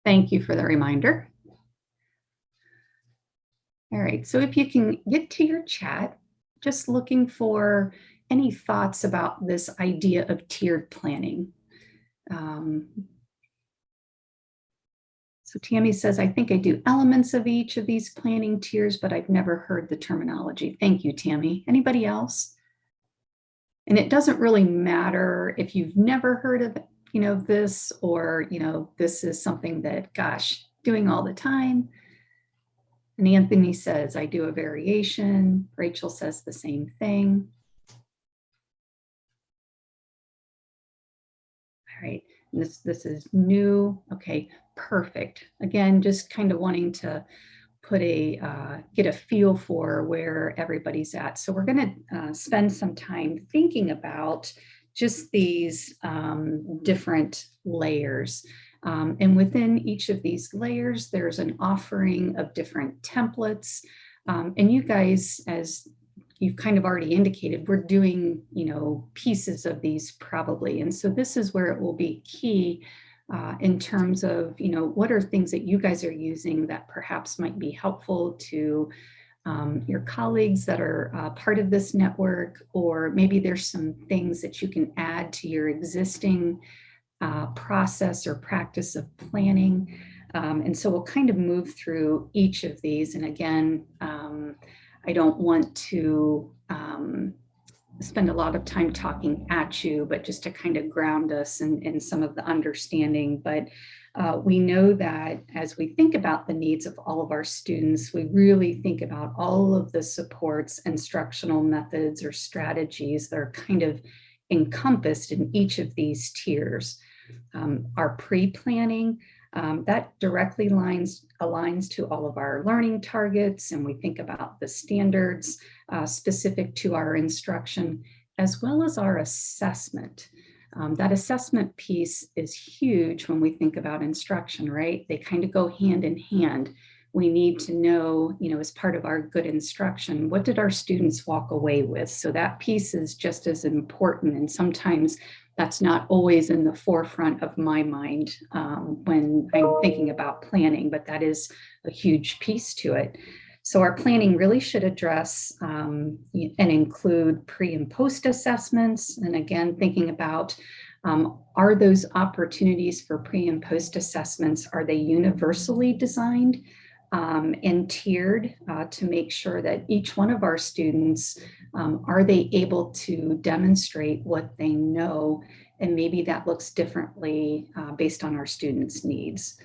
Thank you for the reminder. All right, so if you can get to your chat, just looking for any thoughts about this idea of tiered planning. So Tammy says, I think I do elements of each of these planning tiers, but I've never heard the terminology. Thank you, Tammy. Anybody else? And it doesn't really matter if you've never heard of, this, or, this is something that, gosh, doing all the time. And Anthony says, I do a variation. Rachel says the same thing. All right, and this is new. Okay, perfect. Again, just kind of wanting to put get a feel for where everybody's at. So we're going to spend some time thinking about just these different layers. And within each of these layers, there's an offering of different templates. And you guys, as you've kind of already indicated, we're doing, pieces of these probably. And so this is where it will be key in terms of, what are things that you guys are using that perhaps might be helpful to your colleagues that are part of this network, or maybe there's some things that you can add to your existing process or practice of planning. And so we'll kind of move through each of these. And again, I don't want to spend a lot of time talking at you, but just to kind of ground us in some of the understanding. But we know that as we think about the needs of all of our students, we really think about all of the supports, instructional methods, or strategies that are kind of encompassed in each of these tiers. Our pre-planning, that directly aligns to all of our learning targets, and we think about the standards specific to our instruction, as well as our assessment. That assessment piece is huge when we think about instruction, right? They kind of go hand in hand. We need to know, as part of our good instruction, what did our students walk away with? So that piece is just as important, and sometimes that's not always in the forefront of my mind when I'm thinking about planning, but that is a huge piece to it. So our planning really should address and include pre and post assessments. And again, thinking about, are those opportunities for pre and post assessments, are they universally designed and tiered to make sure that each one of our students, are they able to demonstrate what they know? And maybe that looks differently based on our students' needs.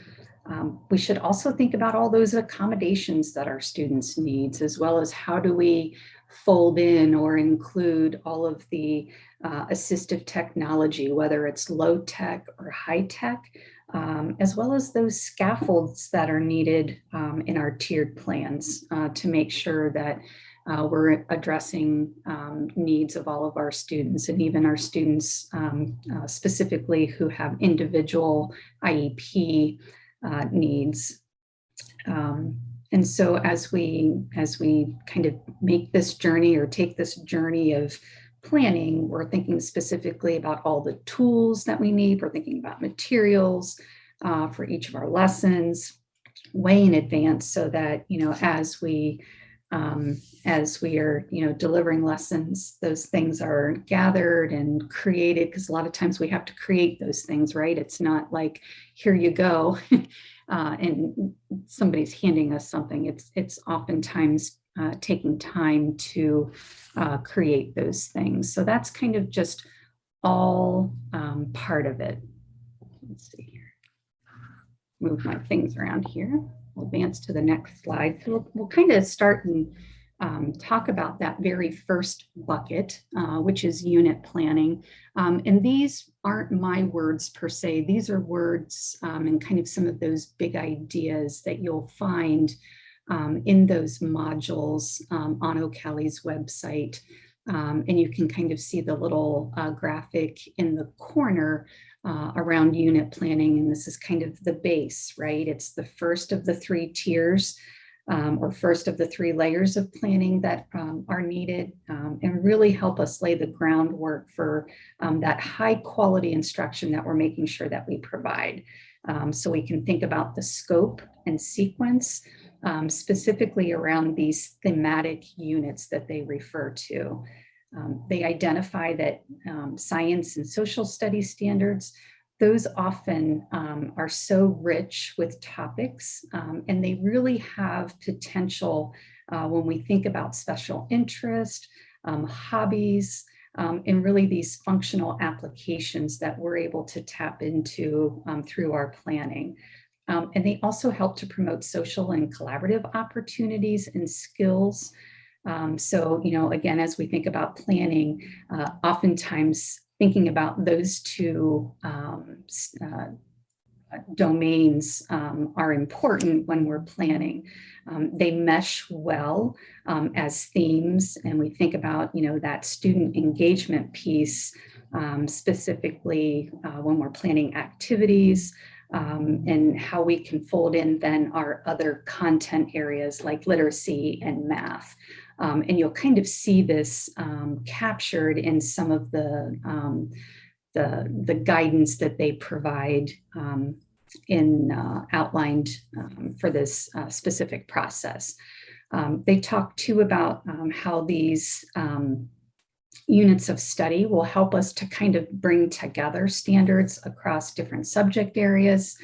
We should also think about all those accommodations that our students needs, as well as how do we fold in or include all of the assistive technology, whether it's low tech or high tech, as well as those scaffolds that are needed in our tiered plans to make sure that we're addressing needs of all of our students, and even our students specifically who have individual IEP needs. And so as we kind of make this journey or take this journey of planning, we're thinking specifically about all the tools that we need. We're thinking about materials for each of our lessons way in advance, so that, as we are, delivering lessons, those things are gathered and created, because a lot of times we have to create those things, right? It's not like, here you go, and somebody's handing us something. It's oftentimes taking time to create those things. So that's kind of just all part of it. Let's see here. Move my things around here. We'll advance to the next slide. So we'll kind of start and talk about that very first bucket, which is unit planning. And these aren't my words per se. These are words and kind of some of those big ideas that you'll find in those modules on Ocali's website. And you can kind of see the little graphic in the corner around unit planning. And this is kind of the base, right? It's the first of the three tiers or first of the three layers of planning that are needed and really help us lay the groundwork for that high quality instruction that we're making sure that we provide. So we can think about the scope and sequence, specifically around these thematic units that they refer to. They identify that science and social studies standards, those often are so rich with topics, and they really have potential when we think about special interest, hobbies, and really these functional applications that we're able to tap into through our planning. And they also help to promote social and collaborative opportunities and skills. So, again, as we think about planning, oftentimes thinking about those two domains are important when we're planning. They mesh well as themes, and we think about, that student engagement piece, specifically when we're planning activities, and how we can fold in then our other content areas like literacy and math. And you'll kind of see this captured in some of the guidance that they provide outlined for this specific process. They talk too about how these units of study will help us to kind of bring together standards across different subject areas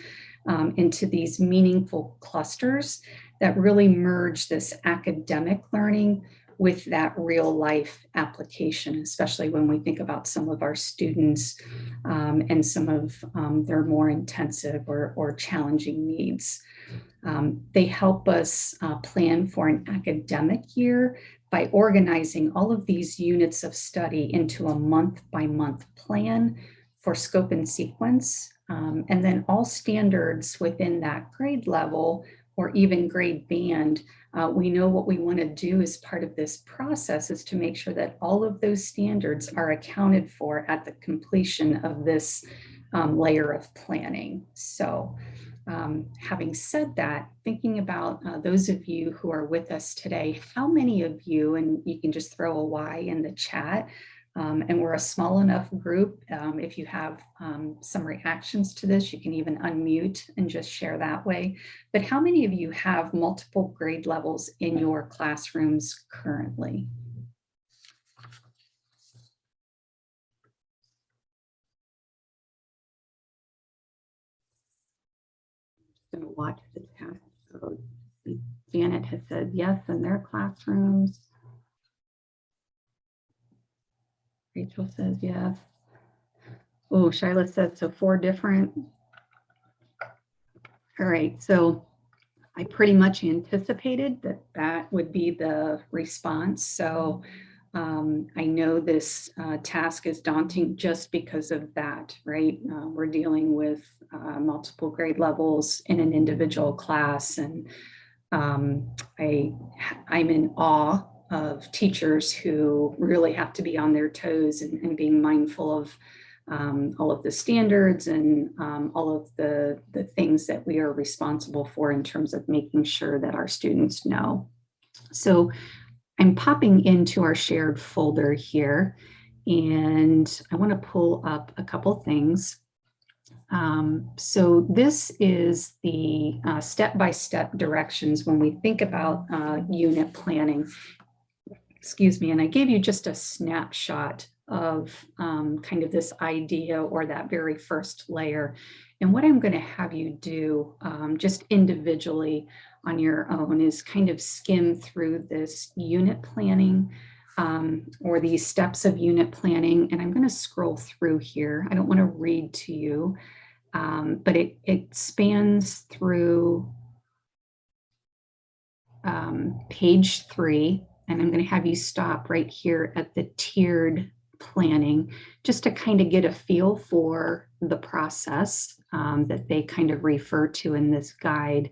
into these meaningful clusters that really merge this academic learning with that real life application, especially when we think about some of our students and some of their more intensive or challenging needs. They help us plan for an academic year by organizing all of these units of study into a month-by-month plan for scope and sequence, and then all standards within that grade level or even grade band. We know what we want to do as part of this process is to make sure that all of those standards are accounted for at the completion of this layer of planning. So having said that, thinking about those of you who are with us today, how many of you, and you can just throw a Y in the chat, and we're a small enough group, if you have some reactions to this, you can even unmute and just share that way. But how many of you have multiple grade levels in your classrooms currently? I'm going to watch the chat. So Janet has said yes in their classrooms. Rachel says yes. Oh, Shyla says so 4 different. All right, so I pretty much anticipated that that would be the response. So I know this task is daunting just because of that, right? We're dealing with multiple grade levels in an individual class, and I'm in awe of teachers who really have to be on their toes and being mindful of all of the standards and all of the things that we are responsible for in terms of making sure that our students know. So I'm popping into our shared folder here, and I want to pull up a couple things. So this is the step-by-step directions when we think about unit planning. Excuse me, and I gave you just a snapshot of kind of this idea or that very first layer. And what I'm going to have you do just individually on your own is kind of skim through this unit planning or these steps of unit planning. And I'm going to scroll through here. I don't want to read to you, but it spans through page 3. And I'm going to have you stop right here at the tiered planning just to kind of get a feel for the process that they kind of refer to in this guide.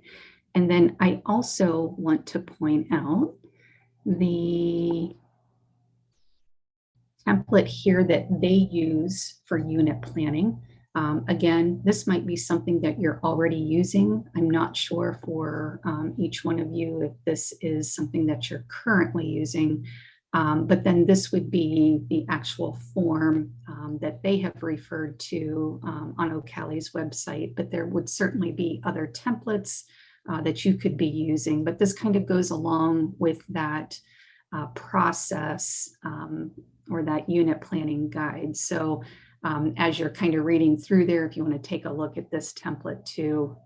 And then I also want to point out the template here that they use for unit planning. Again, this might be something that you're already using. I'm not sure for each one of you if this is something that you're currently using, But then this would be the actual form that they have referred to on Ocali's website, but there would certainly be other templates that you could be using. But this kind of goes along with that process or that unit planning guide. So as you're kind of reading through there, if you want to take a look at this template too,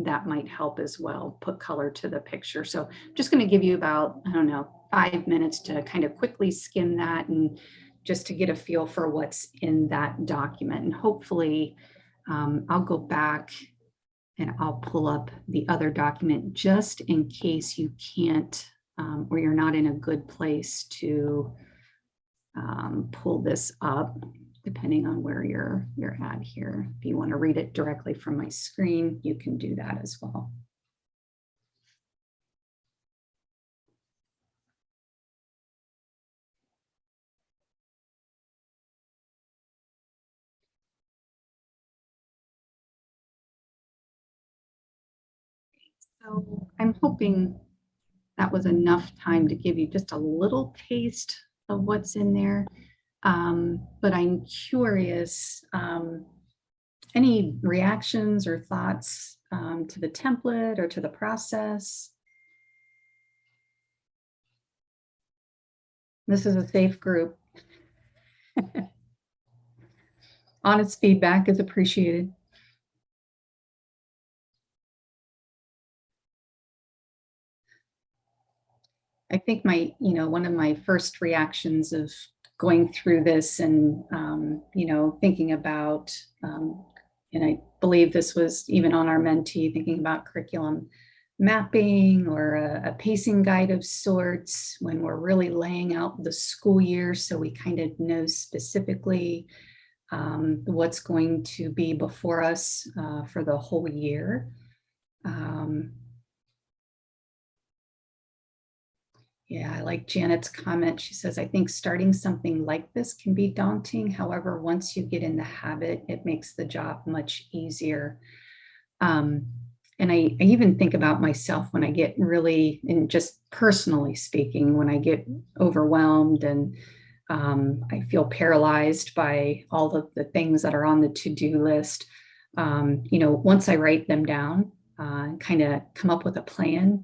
that might help as well, put color to the picture. So I'm just going to give you about, I don't know, 5 minutes to kind of quickly skim that and just to get a feel for what's in that document. And hopefully I'll go back and I'll pull up the other document just in case you can't or you're not in a good place to pull this up, depending on where you're at here. If you want to read it directly from my screen, you can do that as well. So I'm hoping that was enough time to give you just a little taste of what's in there. But I'm curious, any reactions or thoughts to the template or to the process? This is a safe group. Honest feedback is appreciated. I think one of my first reactions of going through this and, thinking about, and I believe this was even on our mentee, thinking about curriculum mapping or a pacing guide of sorts when we're really laying out the school year so we kind of know specifically what's going to be before us for the whole year. Yeah, I like Janet's comment. She says, I think starting something like this can be daunting. However, once you get in the habit, it makes the job much easier. And I even think about myself when I get really, and just personally speaking, when I get overwhelmed and I feel paralyzed by all of the things that are on the to-do list. Once I write them down, kind of come up with a plan,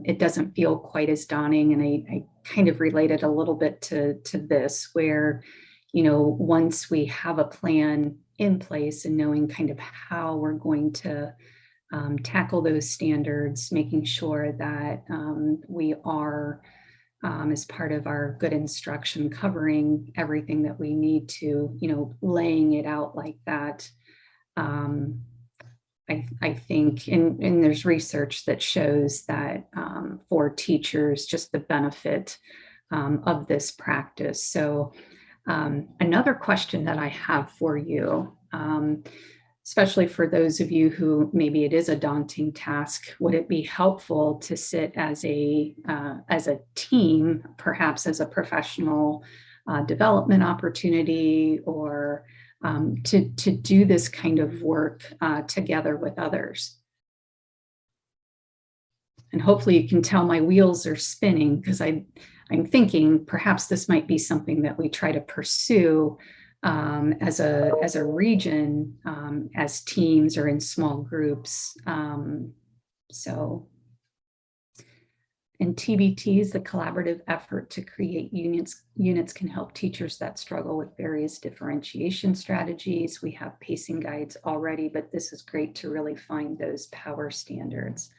it doesn't feel quite as daunting. And I kind of relate it a little bit to this, where, once we have a plan in place and knowing kind of how we're going to tackle those standards, making sure that we are, as part of our good instruction, covering everything that we need to, laying it out like that. I think, and there's research that shows that for teachers, just the benefit of this practice. So another question that I have for you, especially for those of you who maybe it is a daunting task, would it be helpful to sit as a team, perhaps as a professional development opportunity, or to do this kind of work together with others? And hopefully you can tell my wheels are spinning, because I'm thinking perhaps this might be something that we try to pursue as a region, as teams or in small groups. And TBTs, the collaborative effort to create units can help teachers that struggle with various differentiation strategies. We have pacing guides already, but this is great to really find those power standards.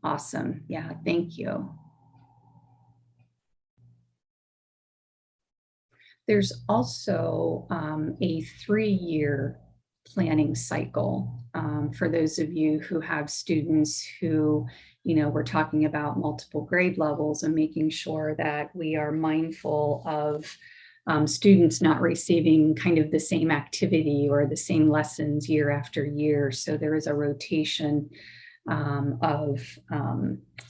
Awesome. Yeah, thank you. There's also a 3-year planning cycle for those of you who have students who, we're talking about multiple grade levels and making sure that we are mindful of students not receiving kind of the same activity or the same lessons year after year. So there is a rotation of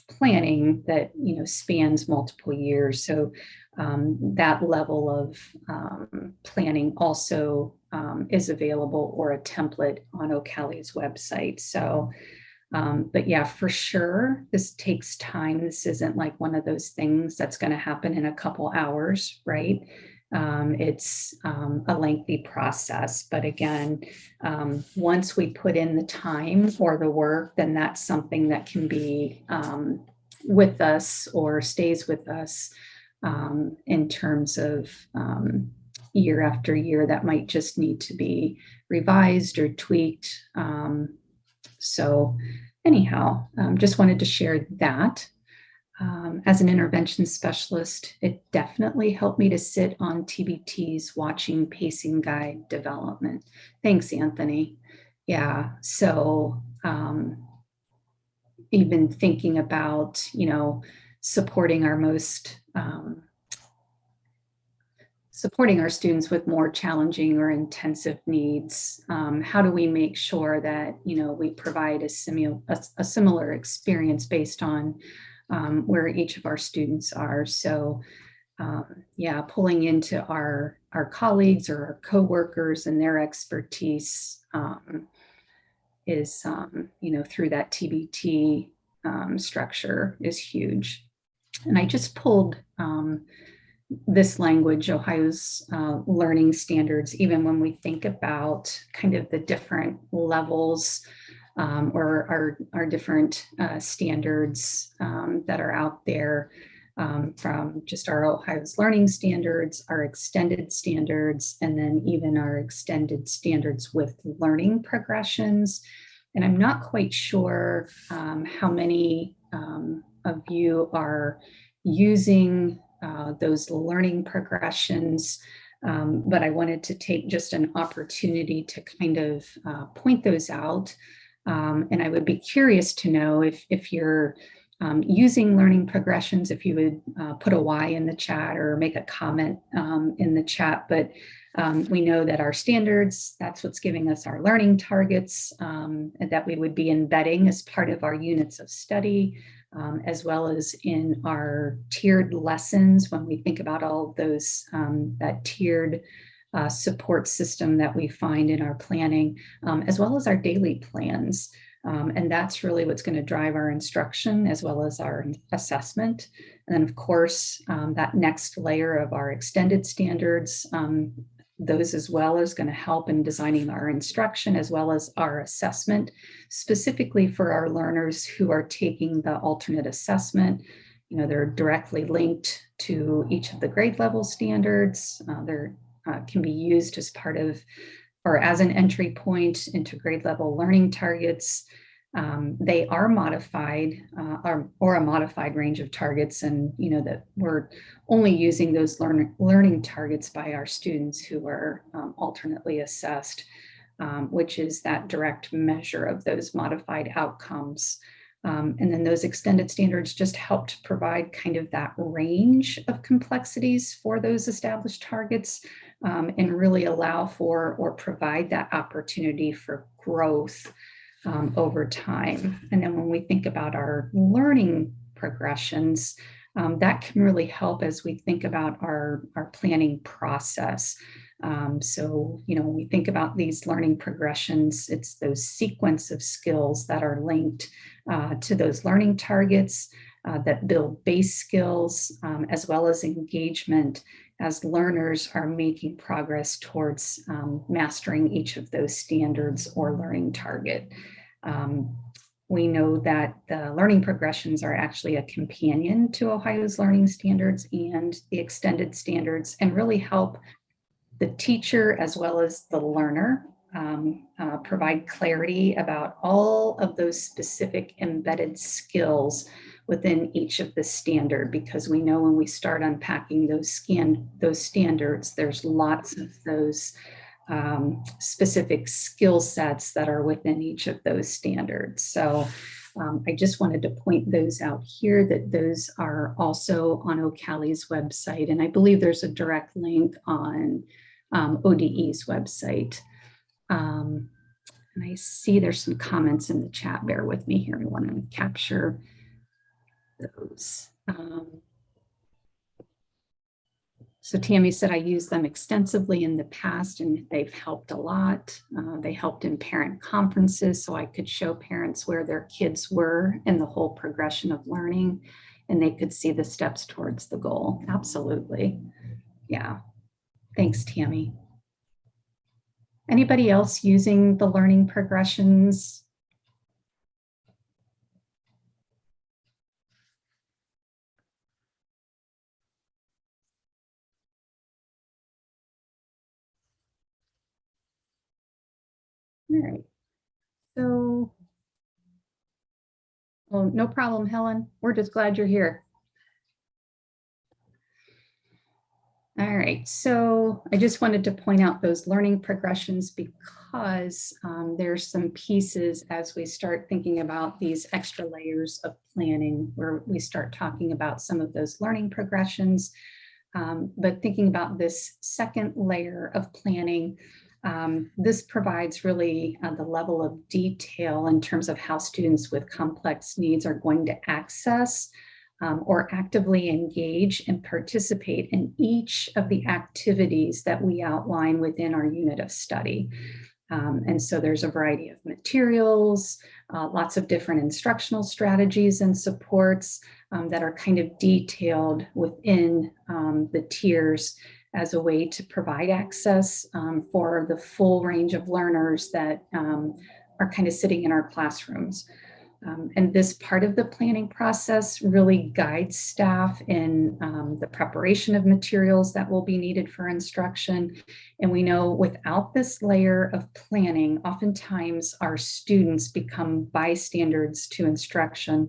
planning that spans multiple years. So that level of planning also is available, or a template on Ocali's website. So But yeah, for sure, this takes time. This isn't like one of those things that's going to happen in a couple hours, right? It's a lengthy process. But again, once we put in the time or the work, then that's something that can be with us or stays with us in terms of year after year. That might just need to be revised or tweaked. So anyhow, just wanted to share that. As an intervention specialist, it definitely helped me to sit on TBT's watching pacing guide development. Thanks, Anthony. Yeah, so even thinking about, supporting our most supporting our students with more challenging or intensive needs. How do we make sure that we provide a similar experience based on where each of our students are? So yeah, pulling into our colleagues or our coworkers and their expertise is through that TBT structure is huge. And I just pulled this language, Ohio's learning standards, even when we think about kind of the different levels or our different standards that are out there, from just our Ohio's learning standards, our extended standards, and then even our extended standards with learning progressions. And I'm not quite sure how many of you are using those learning progressions, but I wanted to take just an opportunity to kind of point those out. And I would be curious to know if you're using learning progressions, if you would put a Y in the chat or make a comment in the chat. But we know that our standards, that's what's giving us our learning targets, and that we would be embedding as part of our units of study, as well as in our tiered lessons when we think about all of those, that tiered support system that we find in our planning, as well as our daily plans. And that's really what's going to drive our instruction as well as our assessment. And then, of course, that next layer of our extended standards, those as well is going to help in designing our instruction as well as our assessment, specifically for our learners who are taking the alternate assessment. They're directly linked to each of the grade level standards. They're can be used as part of or as an entry point into grade level learning targets. They are modified or a modified range of targets, and that we're only using those learning targets by our students who are alternately assessed, which is that direct measure of those modified outcomes. And then those extended standards just help to provide kind of that range of complexities for those established targets, and really allow for or provide that opportunity for growth over time. And then when we think about our learning progressions, that can really help as we think about our planning process. So, when we think about these learning progressions, it's those sequence of skills that are linked to those learning targets that build base skills, as well as engagement as learners are making progress towards mastering each of those standards or learning target. We know that the learning progressions are actually a companion to Ohio's learning standards and the extended standards, and really help the teacher as well as the learner provide clarity about all of those specific embedded skills within each of the standard, because we know when we start unpacking those standards, there's lots of those specific skill sets that are within each of those standards. So I just wanted to point those out here, that those are also on OCALI's website. And I believe there's a direct link on ODE's website. And I see there's some comments in the chat. Bear with me here. I want to capture those. So Tammy said, I used them extensively in the past and they've helped a lot. They helped in parent conferences so I could show parents where their kids were in the whole progression of learning and they could see the steps towards the goal. Absolutely. Yeah. Thanks, Tammy. Anybody else using the learning progressions? All right. So, well, no problem, Helen. We're just glad you're here. All right, so I just wanted to point out those learning progressions because there's some pieces as we start thinking about these extra layers of planning where we start talking about some of those learning progressions. But thinking about this second layer of planning, this provides really the level of detail in terms of how students with complex needs are going to access or actively engage and participate in each of the activities that we outline within our unit of study. And so there's a variety of materials, lots of different instructional strategies and supports that are kind of detailed within the tiers as a way to provide access for the full range of learners that are kind of sitting in our classrooms. And this part of the planning process really guides staff in the preparation of materials that will be needed for instruction. And we know without this layer of planning, oftentimes our students become bystanders to instruction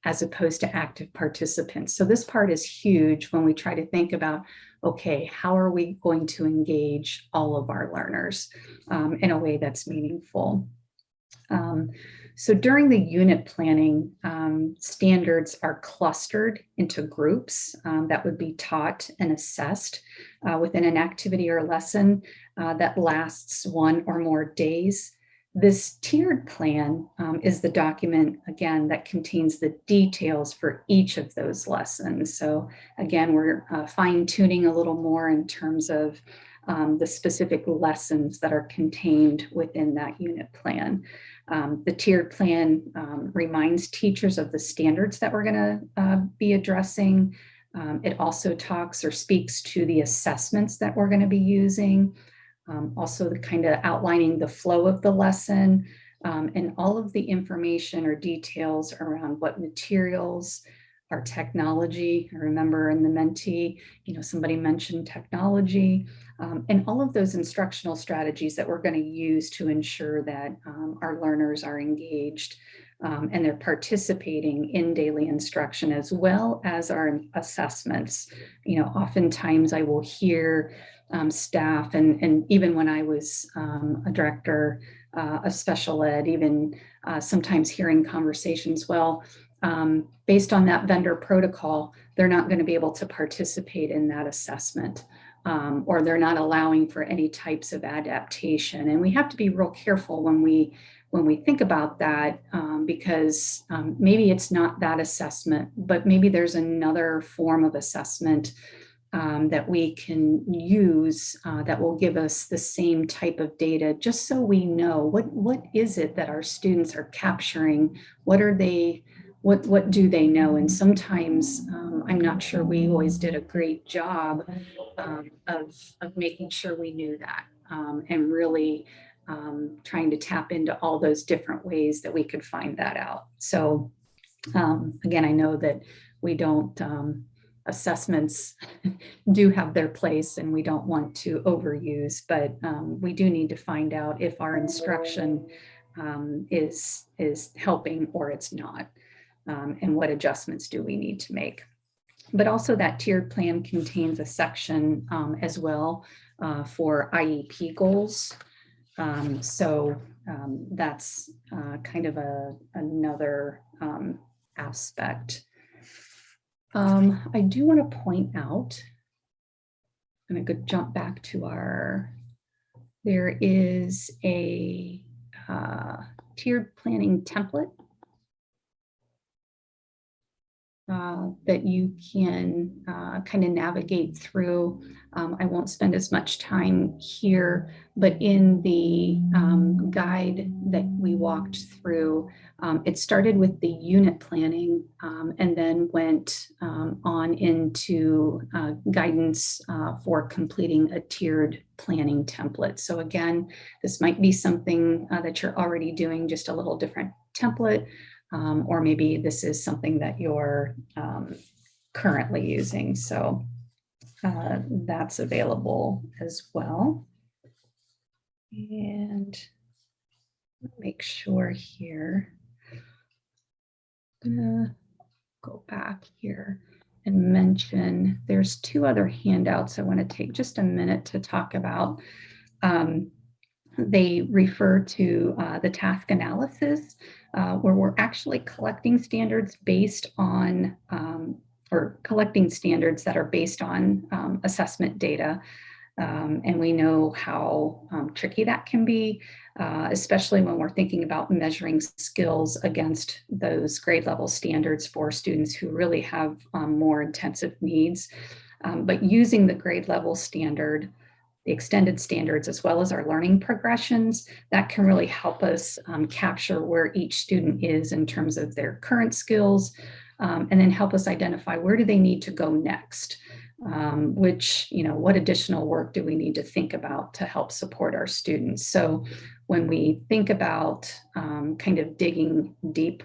as opposed to active participants. So this part is huge when we try to think about, okay, how are we going to engage all of our learners in a way that's meaningful? So during the unit planning, standards are clustered into groups that would be taught and assessed within an activity or lesson that lasts 1 or more days. This tiered plan is the document, again, that contains the details for each of those lessons. So again, we're fine-tuning a little more in terms of the specific lessons that are contained within that unit plan. The tiered plan reminds teachers of the standards that we're going to be addressing. It also talks or speaks to the assessments that we're going to be using. Also the kind of outlining the flow of the lesson and all of the information or details around what materials, our technology. I remember in the Mentee, somebody mentioned technology, and all of those instructional strategies that we're going to use to ensure that our learners are engaged and they're participating in daily instruction as well as our assessments. Oftentimes I will hear staff, and even when I was a director of special ed, even sometimes hearing conversations, based on that vendor protocol, they're not going to be able to participate in that assessment. Or they're not allowing for any types of adaptation. And we have to be real careful when we think about that because maybe it's not that assessment, but maybe there's another form of assessment that we can use that will give us the same type of data, just so we know what is it that our students are capturing, what are they, what do they know? And sometimes I'm not sure we always did a great job of making sure we knew that and really trying to tap into all those different ways that we could find that out. So again, I know that we don't, assessments do have their place and we don't want to overuse, but we do need to find out if our instruction is helping or it's not, and what adjustments do we need to make. But also that tiered plan contains a section as well for IEP goals. So that's kind of another aspect. I do want to point out, I'm going to jump back to there is a tiered planning template that you can kind of navigate through. I won't spend as much time here, but in the guide that we walked through, it started with the unit planning and then went on into guidance for completing a tiered planning template. So again, this might be something that you're already doing, just a little different template, or maybe this is something that you're currently using. So that's available as well. And make sure here, I'm gonna go back here and mention there's two other handouts I want to take just a minute to talk about. They refer to the task analysis, where we're actually collecting standards based on, or collecting standards that are based on assessment data. And we know how tricky that can be, especially when we're thinking about measuring skills against those grade level standards for students who really have more intensive needs. But using the grade level standard, the extended standards, as well as our learning progressions, that can really help us capture where each student is in terms of their current skills, and then help us identify where do they need to go next, which, what additional work do we need to think about to help support our students. So when we think about kind of digging deep,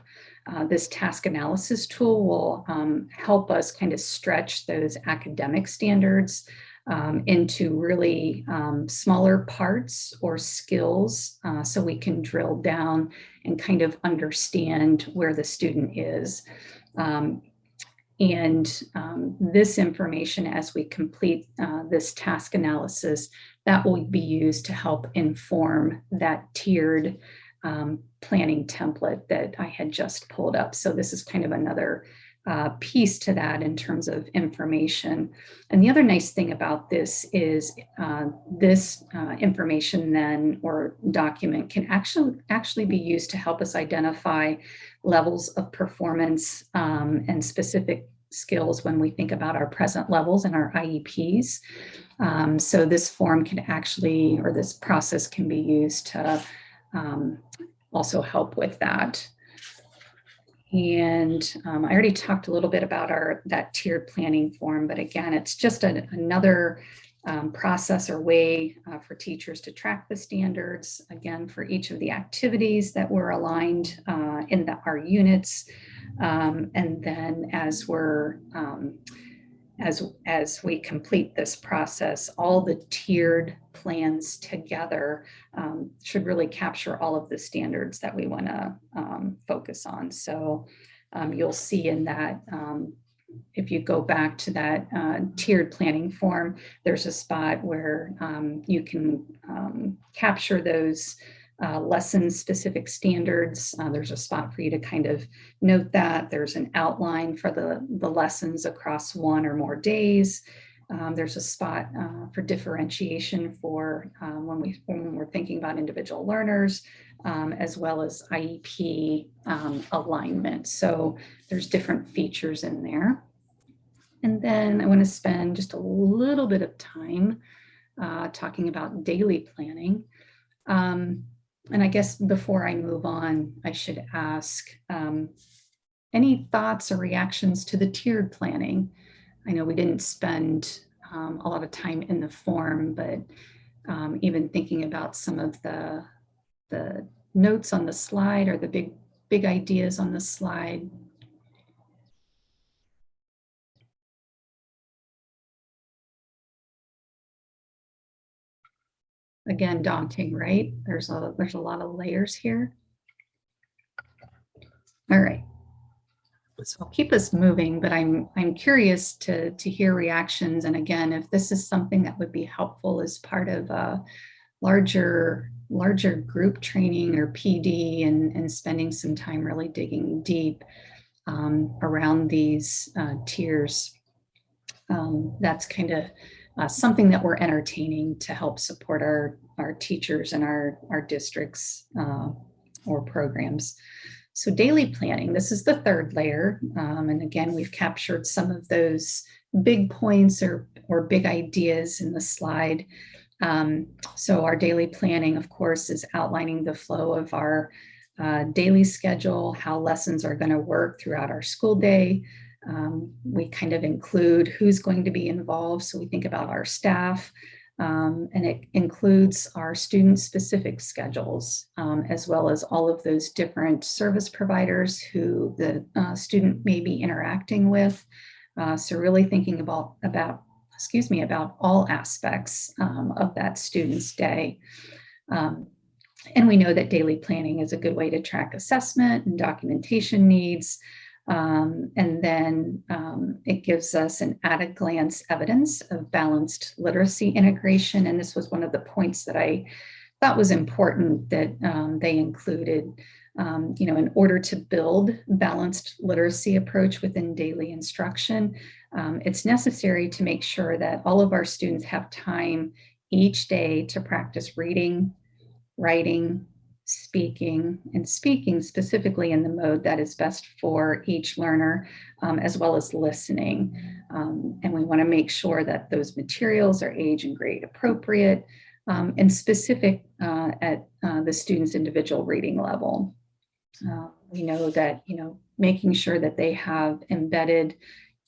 this task analysis tool will help us kind of stretch those academic standards into really smaller parts or skills, so we can drill down and kind of understand where the student is. This information, as we complete this task analysis, that will be used to help inform that tiered planning template that I had just pulled up. So this is kind of another piece to that in terms of information. And the other nice thing about this is this information then, or document, can actually be used to help us identify levels of performance and specific skills when we think about our present levels and our IEPs. So this form can actually, or this process can be used to also help with that. And I already talked a little bit about that tiered planning form, but again, it's just another process or way for teachers to track the standards, again, for each of the activities that were aligned in our units. And then as we're as we complete this process, all the tiered plans together should really capture all of the standards that we want to focus on. So you'll see in that, if you go back to that tiered planning form, there's a spot where you can capture those lesson specific standards. There's a spot for you to kind of note that. There's an outline for the lessons across one or more days. There's a spot for differentiation for when we're thinking about individual learners, as well as IEP alignment. So there's different features in there. And then I want to spend just a little bit of time talking about daily planning. And I guess before I move on, I should ask any thoughts or reactions to the tiered planning. I know we didn't spend a lot of time in the form, but even thinking about some of the notes on the slide or the big ideas on the slide. Again, daunting, right? There's a lot of layers here. All right. So I'll keep us moving, but I'm curious to hear reactions. And again, if this is something that would be helpful as part of a larger group training or PD, and spending some time really digging deep around these tiers, that's kind of something that we're entertaining to help support our teachers and our districts or programs. So daily planning, this is the third layer. And again, we've captured some of those big points or big ideas in the slide. So our daily planning, of course, is outlining the flow of our daily schedule, how lessons are going to work throughout our school day. We kind of include who's going to be involved. So we think about our staff, and it includes our student-specific schedules, as well as all of those different service providers who the student may be interacting with. So really thinking about all aspects of that student's day. And we know that daily planning is a good way to track assessment and documentation needs. And then it gives us an at-a-glance evidence of balanced literacy integration. And this was one of the points that I thought was important that they included. In order to build balanced literacy approach within daily instruction, it's necessary to make sure that all of our students have time each day to practice reading, writing, speaking, and speaking specifically in the mode that is best for each learner, as well as listening. And we want to make sure that those materials are age and grade appropriate and specific at the student's individual reading level. We know that, making sure that they have embedded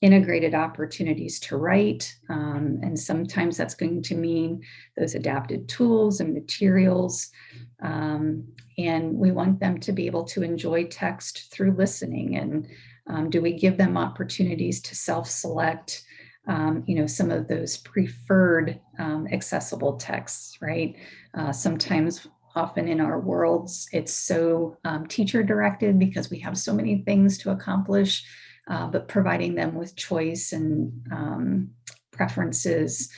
integrated opportunities to write. And sometimes that's going to mean those adapted tools and materials. And we want them to be able to enjoy text through listening. And do we give them opportunities to self-select, some of those preferred accessible texts, right? Sometimes, often in our worlds, it's so teacher directed because we have so many things to accomplish. But providing them with choice and preferences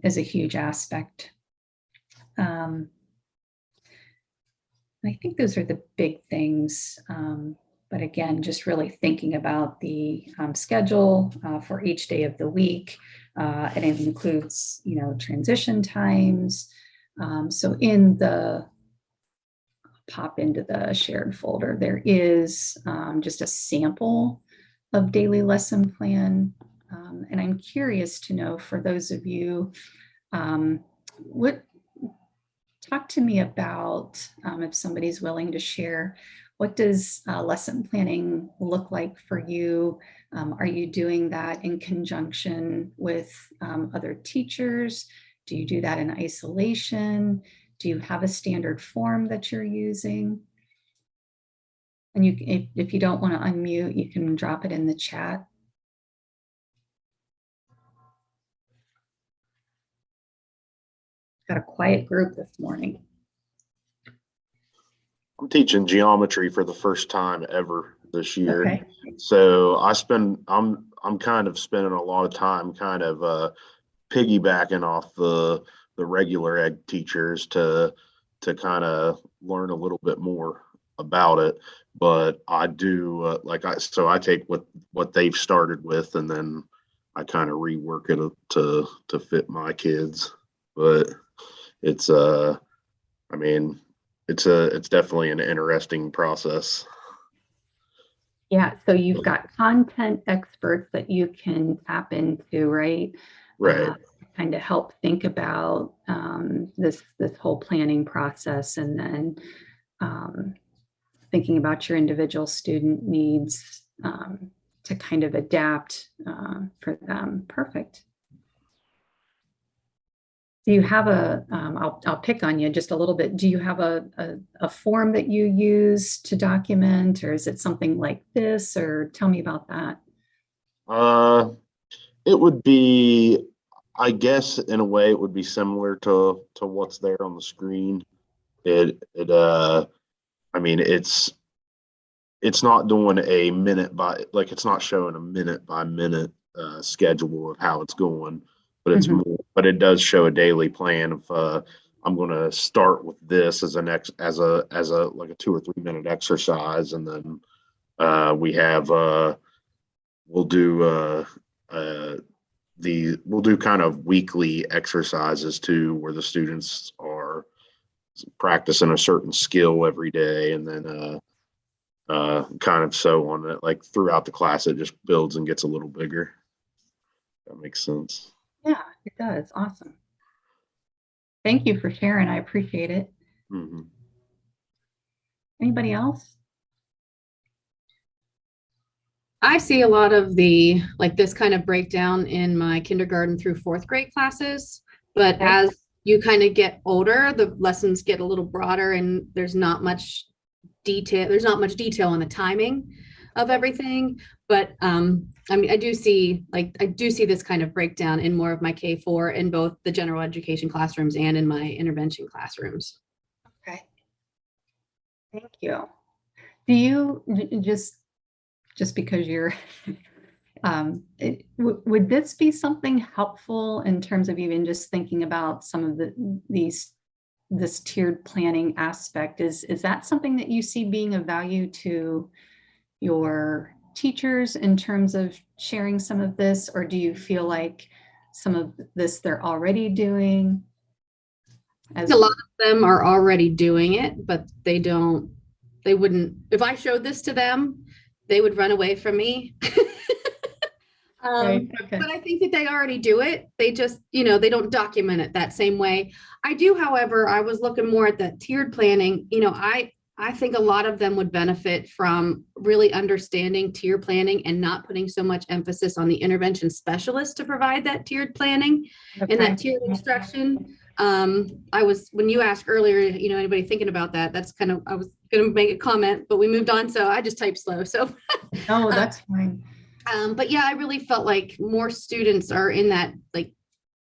is a huge aspect. I think those are the big things. But again, just really thinking about the schedule for each day of the week. And it includes, transition times. So pop into the shared folder, there is just a sample of daily lesson plan. And I'm curious to know, for those of you, talk to me about, if somebody's willing to share, what does lesson planning look like for you? Are you doing that in conjunction with other teachers? Do you do that in isolation? Do you have a standard form that you're using? And if you don't want to unmute, you can drop it in the chat. Got a quiet group this morning. I'm teaching geometry for the first time ever this year. Okay. So I'm kind of spending a lot of time kind of piggybacking off the regular ed teachers to kind of learn a little bit more about it. But I do so I take what they've started with, and then I kind of rework it to fit my kids. But it's it's definitely an interesting process. Yeah, so you've got content experts that you can tap into, right? Right. Kind of help think about this whole planning process, and then thinking about your individual student needs to kind of adapt for them. Perfect. Do you have I'll pick on you just a little bit. Do you have a form that you use to document, or is it something like this, or tell me about that? It would be, I guess in a way it would be similar to what's there on the screen. It's not doing a minute by, like, it's not showing a minute by minute schedule of how it's going, but it's more, but it does show a daily plan of I'm going to start with this as a like a 2 or 3 minute exercise, and then we have we'll do kind of weekly exercises too, where the students are practicing a certain skill every day, and then kind of so on it, like throughout the class, it just builds and gets a little bigger. That makes sense. Yeah, it does. Awesome. Thank you for sharing. I appreciate it. Mm-hmm. Anybody else? I see a lot of this kind of breakdown in my kindergarten through fourth grade classes, but Okay. as you kind of get older, the lessons get a little broader and there's not much detail. There's not much detail on the timing of everything, but I mean, I do see this kind of breakdown in more of my K4 in both the general education classrooms and in my intervention classrooms. Okay. Thank you. Do you just because you're, would this be something helpful in terms of even just thinking about some of this tiered planning aspect? Is that something that you see being of value to your teachers in terms of sharing some of this, or do you feel like some of this they're already doing? A lot of them are already doing it, but they wouldn't, if I showed this to them, they would run away from me. Right, okay. But I think that they already do it. They just, they don't document it that same way. I do, however, I was looking more at the tiered planning. I think a lot of them would benefit from really understanding tier planning and not putting so much emphasis on the intervention specialist to provide that tiered planning and that tiered instruction. When you asked earlier, anybody thinking about that, that's kind of, I was going to make a comment, but we moved on. So I just typed slow. So Oh, that's fine. but yeah, I really felt like more students are in that like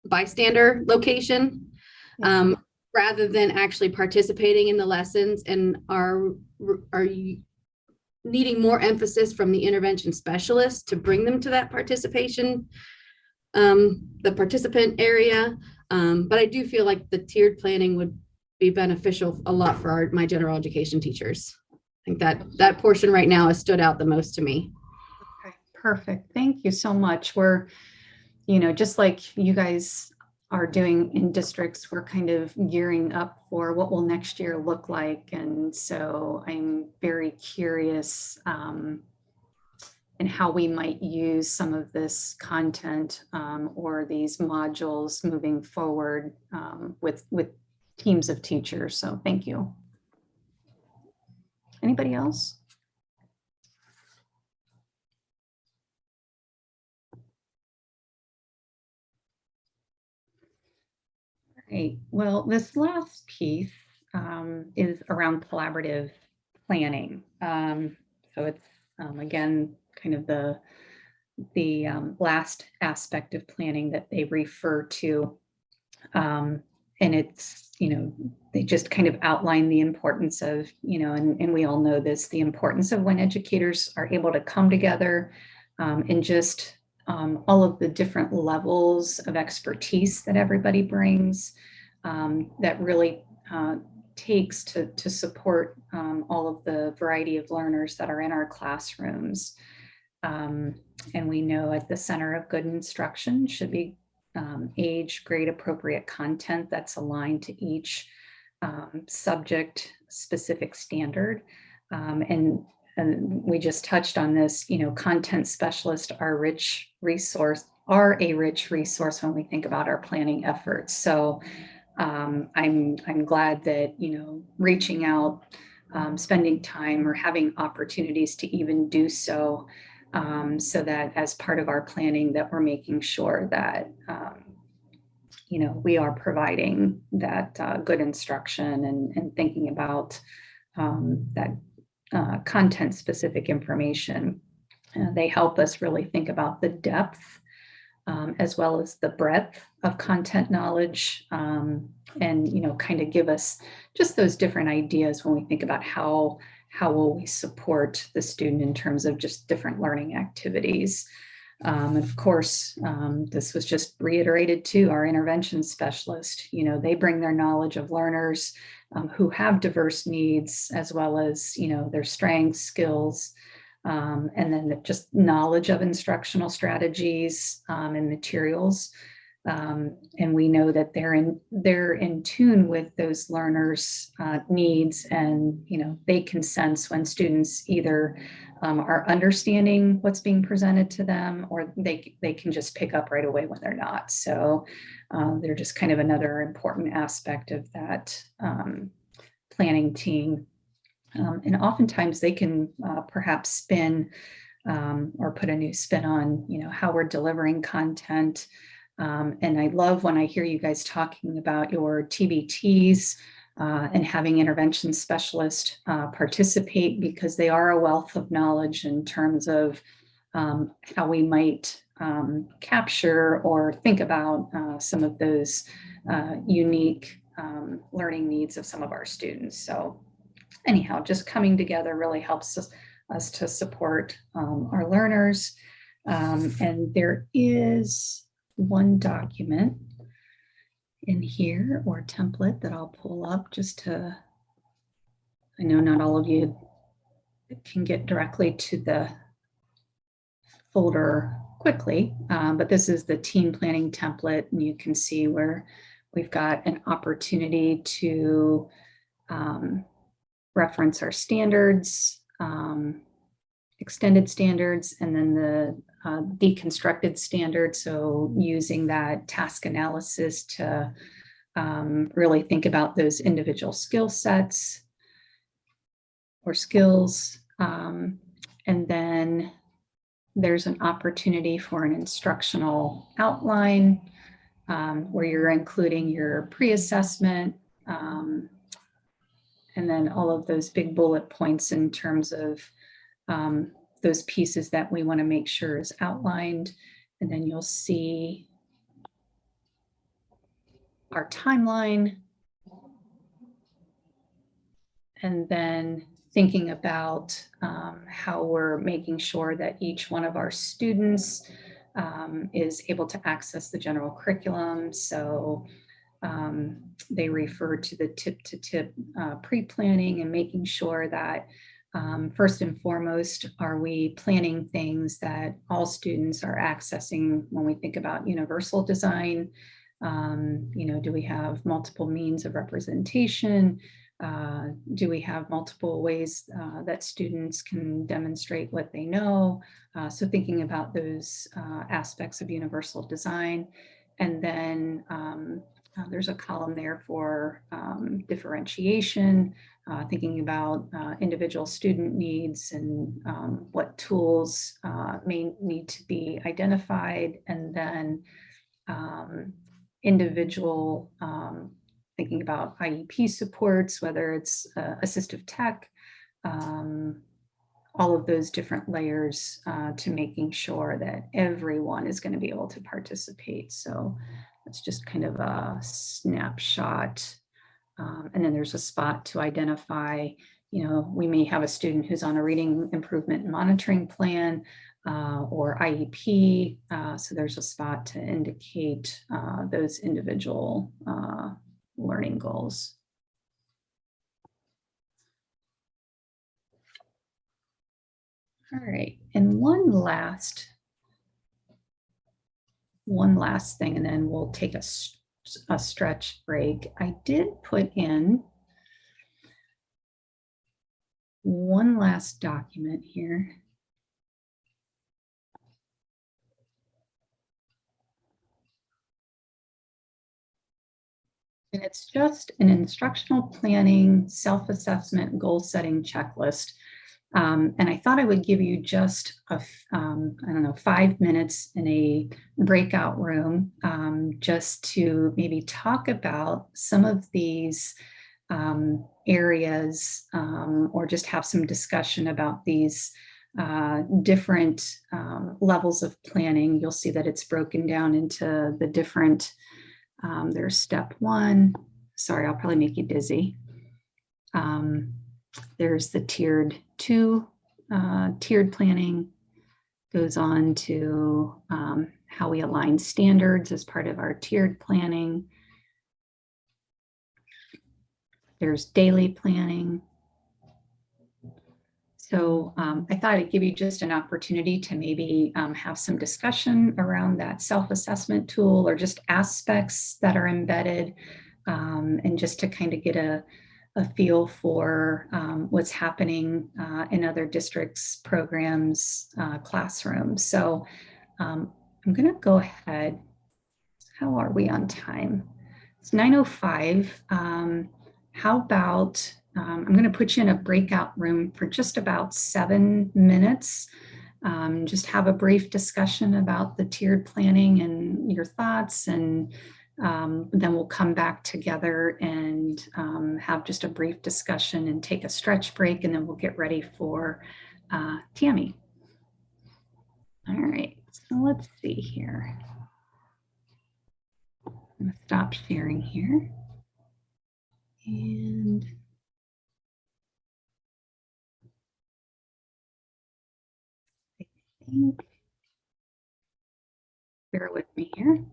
bystander location, rather than actually participating in the lessons, and are needing more emphasis from the intervention specialist to bring them to that participation, the participant area. But I do feel like the tiered planning would be beneficial a lot for my general education teachers. I think that portion right now has stood out the most to me. Okay, perfect. Thank you so much. We're, just like you guys are doing in districts, we're kind of gearing up for what will next year look like. And so I'm very curious in how we might use some of this content or these modules moving forward with teams of teachers. So thank you. Anybody else? Right. Well, this last piece is around collaborative planning. So it's again kind of the last aspect of planning that they refer to, and it's they just kind of outline the importance of and we all know this, the importance of when educators are able to come together and just all of the different levels of expertise that everybody brings that really takes to support all of the variety of learners that are in our classrooms. And we know at the center of good instruction should be age, grade appropriate content that's aligned to each subject specific standard. And we just touched on this, content specialists are a rich resource when we think about our planning efforts. So I'm glad that, reaching out, spending time or having opportunities to even do so, so that as part of our planning that we're making sure that, we are providing that good instruction and thinking about that content specific information. They help us really think about the depth as well as the breadth of content knowledge, and kind of give us just those different ideas when we think about how will we support the student in terms of just different learning activities. And of course, this was just reiterated to our intervention specialist. They bring their knowledge of learners who have diverse needs, as well as their strengths, skills, and then just knowledge of instructional strategies and materials And we know that they're in tune with those learners' needs, and they can sense when students either are understanding what's being presented to them, or they can just pick up right away when they're not. So they're just kind of another important aspect of that planning team. And oftentimes they can perhaps spin or put a new spin on how we're delivering content. And I love when I hear you guys talking about your TBTs and having intervention specialists participate, because they are a wealth of knowledge in terms of how we might capture or think about some of those unique learning needs of some of our students. So anyhow, just coming together really helps us to support our learners. And there is one document in here, or template, that I'll pull up just to, I know not all of you can get directly to the folder quickly, but this is the team planning template, and you can see where we've got an opportunity to reference our standards, extended standards, and then the deconstructed standards. So using that task analysis to really think about those individual skill sets or skills. And then there's an opportunity for an instructional outline where you're including your pre-assessment, and then all of those big bullet points in terms of those pieces that we want to make sure is outlined. And then you'll see our timeline. And then thinking about how we're making sure that each one of our students is able to access the general curriculum. So they refer to the tip-to-tip pre-planning, and making sure that first and foremost, are we planning things that all students are accessing when we think about universal design? Do we have multiple means of representation? Do we have multiple ways that students can demonstrate what they know? So thinking about those aspects of universal design. And then there's a column there for differentiation, thinking about individual student needs and what tools may need to be identified, and then individual thinking about IEP supports, whether it's assistive tech, all of those different layers to making sure that everyone is going to be able to participate. So that's just kind of a snapshot. And then there's a spot to identify, we may have a student who's on a reading improvement and monitoring plan or IEP. So there's a spot to indicate those individual learning goals. All right, and one last thing, and then we'll take a stretch break. I did put in one last document here. And it's just an instructional planning, self-assessment, goal-setting checklist. And I thought I would give you just 5 minutes in a breakout room just to maybe talk about some of these areas, or just have some discussion about these different levels of planning. You'll see that it's broken down into the different, there's step 1. Sorry, I'll probably make you dizzy. There's the tiered 2, tiered planning, goes on to how we align standards as part of our tiered planning. There's daily planning, So I thought I'd give you just an opportunity to maybe have some discussion around that self-assessment tool or just aspects that are embedded, and just to kind of get a feel for what's happening in other districts, programs, classrooms. So I'm going to go ahead. How are we on time? It's 9:05. How about I'm going to put you in a breakout room for just about 7 minutes. Just have a brief discussion about the tiered planning and your thoughts, and then we'll come back together and have just a brief discussion and take a stretch break, and then we'll get ready for Tammy. All right, so let's see here. I'm going to stop sharing here. And I think, bear with me here.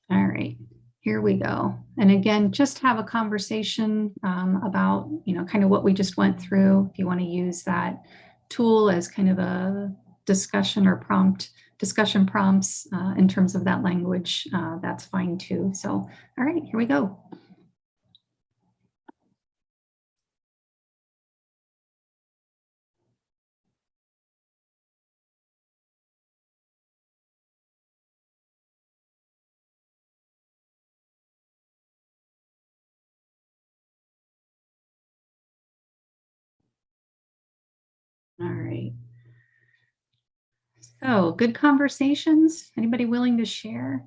All right, here we go. And again, just have a conversation about, kind of what we just went through. If you want to use that tool as kind of a discussion or discussion prompts in terms of that language, that's fine too. So, all right, here we go. All right. So good conversations. Anybody willing to share?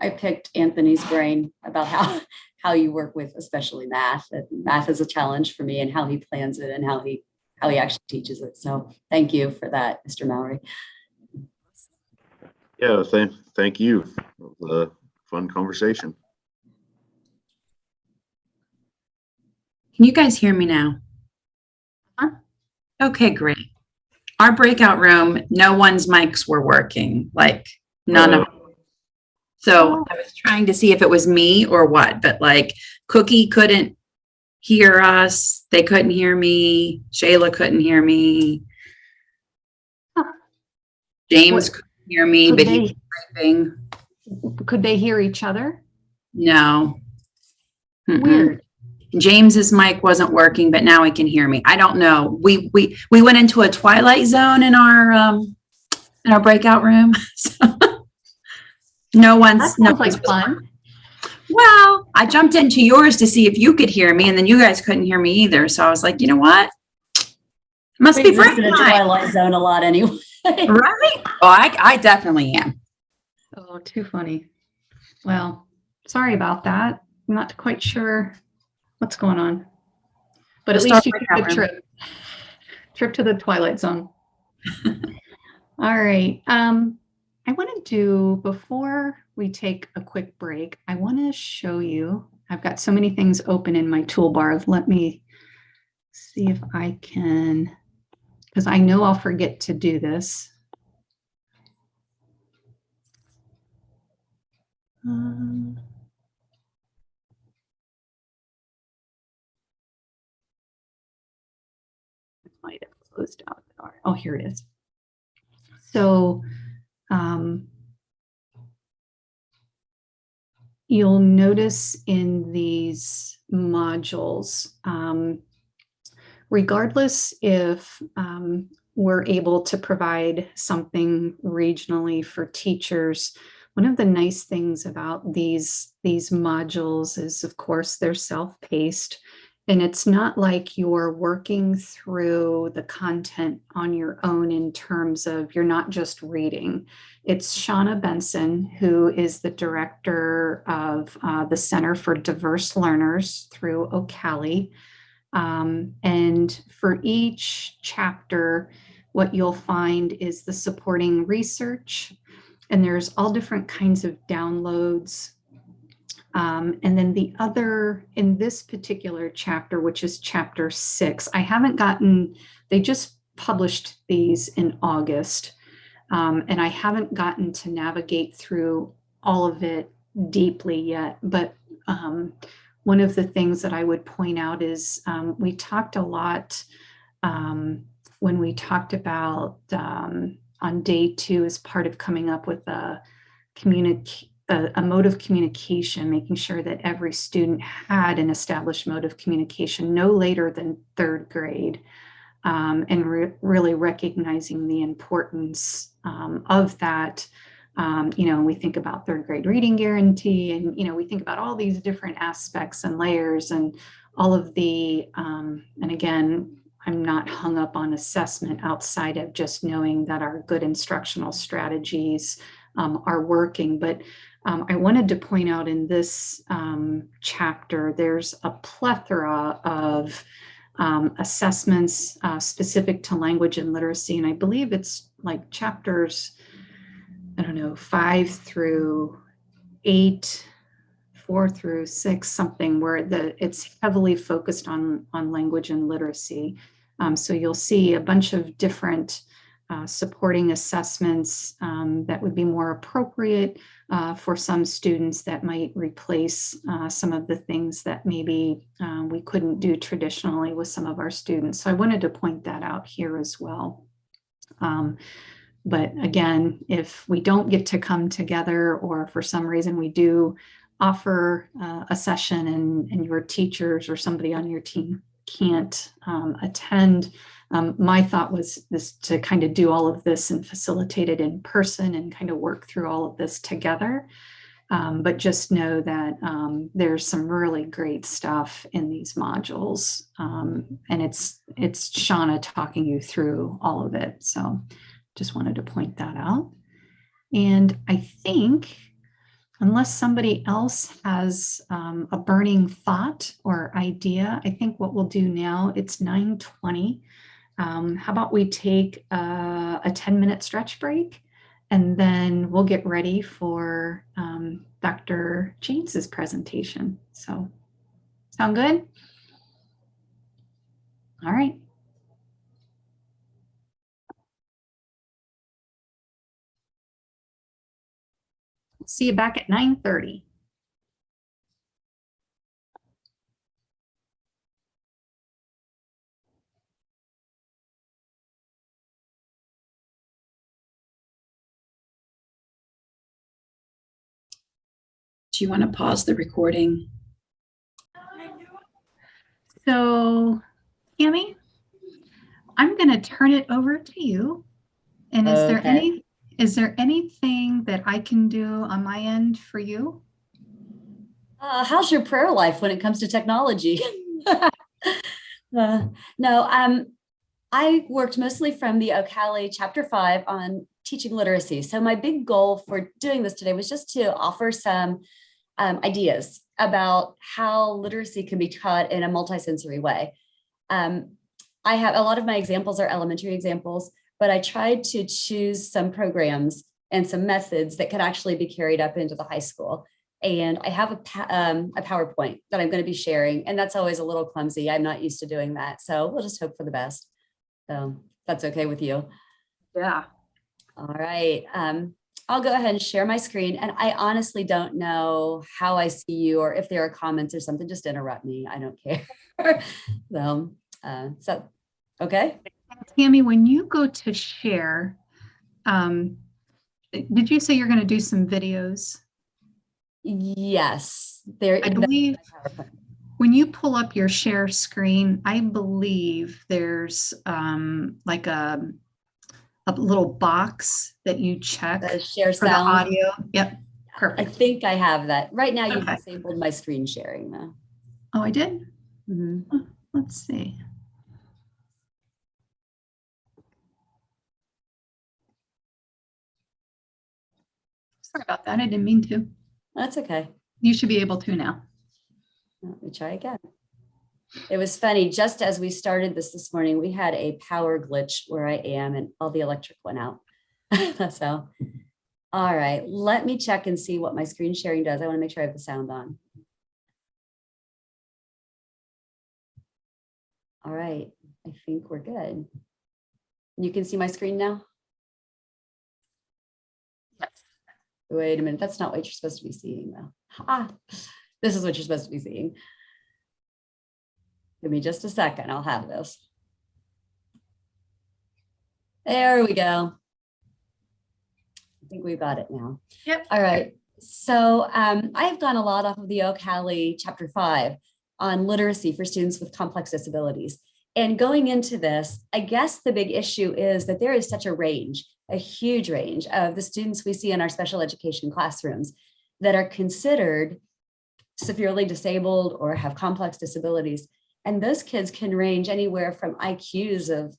I picked Anthony's brain about how you work with, especially math. Math is a challenge for me, and how he plans it and how he actually teaches it. So thank you for that, Mr. Mallory. Yeah, thank you. It was a fun conversation. Can you guys hear me now? Huh? Okay, great. Our breakout room, no one's mics were working, like none of them. So I was trying to see if it was me or what, but like Cookie couldn't hear us. They couldn't hear me. Shayla couldn't hear me. Huh. James couldn't hear me, but he was typing. Could they hear each other? No. Weird. James's mic wasn't working, but now he can hear me. I don't know. We went into a twilight zone in our breakout room. So no one's like fun. Well, I jumped into yours to see if you could hear me, and then you guys couldn't hear me either. So I was like, you know what? It must be break in a twilight zone a lot anyway. Right? Oh, I definitely am. Oh, too funny. Well, sorry about that. I'm not quite sure what's going on, but at least you took the trip to the twilight zone. All right. I want to do, before we take a quick break, I want to show you, I've got so many things open in my toolbar. Let me see if I can, because I know I'll forget to do this. Might have closed out. Oh, here it is. So you'll notice in these modules, regardless if we're able to provide something regionally for teachers, one of the nice things about these modules is, of course, they're self-paced. And it's not like you're working through the content on your own in terms of you're not just reading. It's Shauna Benson, who is the director of the Center for Diverse Learners through Ocali. And for each chapter, what you'll find is the supporting research. And there's all different kinds of downloads And then the other, in this particular chapter, which is chapter 6, I haven't gotten, they just published these in August, and I haven't gotten to navigate through all of it deeply yet. But one of the things that I would point out is we talked a lot when we talked about on day 2 as part of coming up with a mode of communication, making sure that every student had an established mode of communication no later than 3rd grade, and really recognizing the importance of that. We think about 3rd grade reading guarantee, and, we think about all these different aspects and layers and all of the, and again, I'm not hung up on assessment outside of just knowing that our good instructional strategies are working. But I wanted to point out in this chapter, there's a plethora of assessments specific to language and literacy. And I believe it's like chapters, 5 through 8, 4 through 6, something where it's heavily focused on language and literacy. So you'll see a bunch of different supporting assessments that would be more appropriate for some students that might replace some of the things that maybe we couldn't do traditionally with some of our students. So I wanted to point that out here as well. But again, if we don't get to come together, or for some reason we do offer a session and your teachers or somebody on your team can't attend, my thought was this to kind of do all of this and facilitate it in person and kind of work through all of this together. But just know that there's some really great stuff in these modules, and it's Shauna talking you through all of it. So just wanted to point that out. And I think, unless somebody else has a burning thought or idea, I think what we'll do now, it's 9:20. How about we take a 10-minute stretch break, and then we'll get ready for Dr. James's presentation. So, sound good? All right. See you back at 9:30. Do you want to pause the recording? So, Tammy, I'm going to turn it over to you. And is there anything that I can do on my end for you? How's your prayer life when it comes to technology? No, I worked mostly from the Ocali Chapter 5 on teaching literacy. So my big goal for doing this today was just to offer some ideas about how literacy can be taught in a multisensory way. I have a lot of my examples are elementary examples, but I tried to choose some programs and some methods that could actually be carried up into the high school. And I have a PowerPoint that I'm going to be sharing, and that's always a little clumsy. I'm not used to doing that. So we'll just hope for the best. So that's okay with you. Yeah. All right. I'll go ahead and share my screen. And I honestly don't know how I see you, or if there are comments or something, just interrupt me. I don't care. So, okay. Tammy, when you go to share, did you say you're going to do some videos? Yes. I believe when you pull up your share screen, I believe there's like a little box that you check share for sound. the audio. Yep. Perfect. I think I have that. Right now you've disabled my screen sharing though. Oh, I did? Mm-hmm. Let's see. Sorry about that. I didn't mean to. That's okay. You should be able to now. Let me try again. It was funny. Just as we started this morning, we had a power glitch where I am, and all the electric went out. So, all right, let me check and see what my screen sharing does. I want to make sure I have the sound on. All right, I think we're good. You can see my screen now? Yes. Wait a minute, that's not what you're supposed to be seeing though. Ah, this is what you're supposed to be seeing. Give me just a second, I'll have this. There we go. I think we've got it now. Yep. All right. So I've gone a lot off of the Untitled Chapter 5 on literacy for students with complex disabilities. And going into this, I guess the big issue is that there is such a range, a huge range of the students we see in our special education classrooms that are considered severely disabled or have complex disabilities. And those kids can range anywhere from IQs of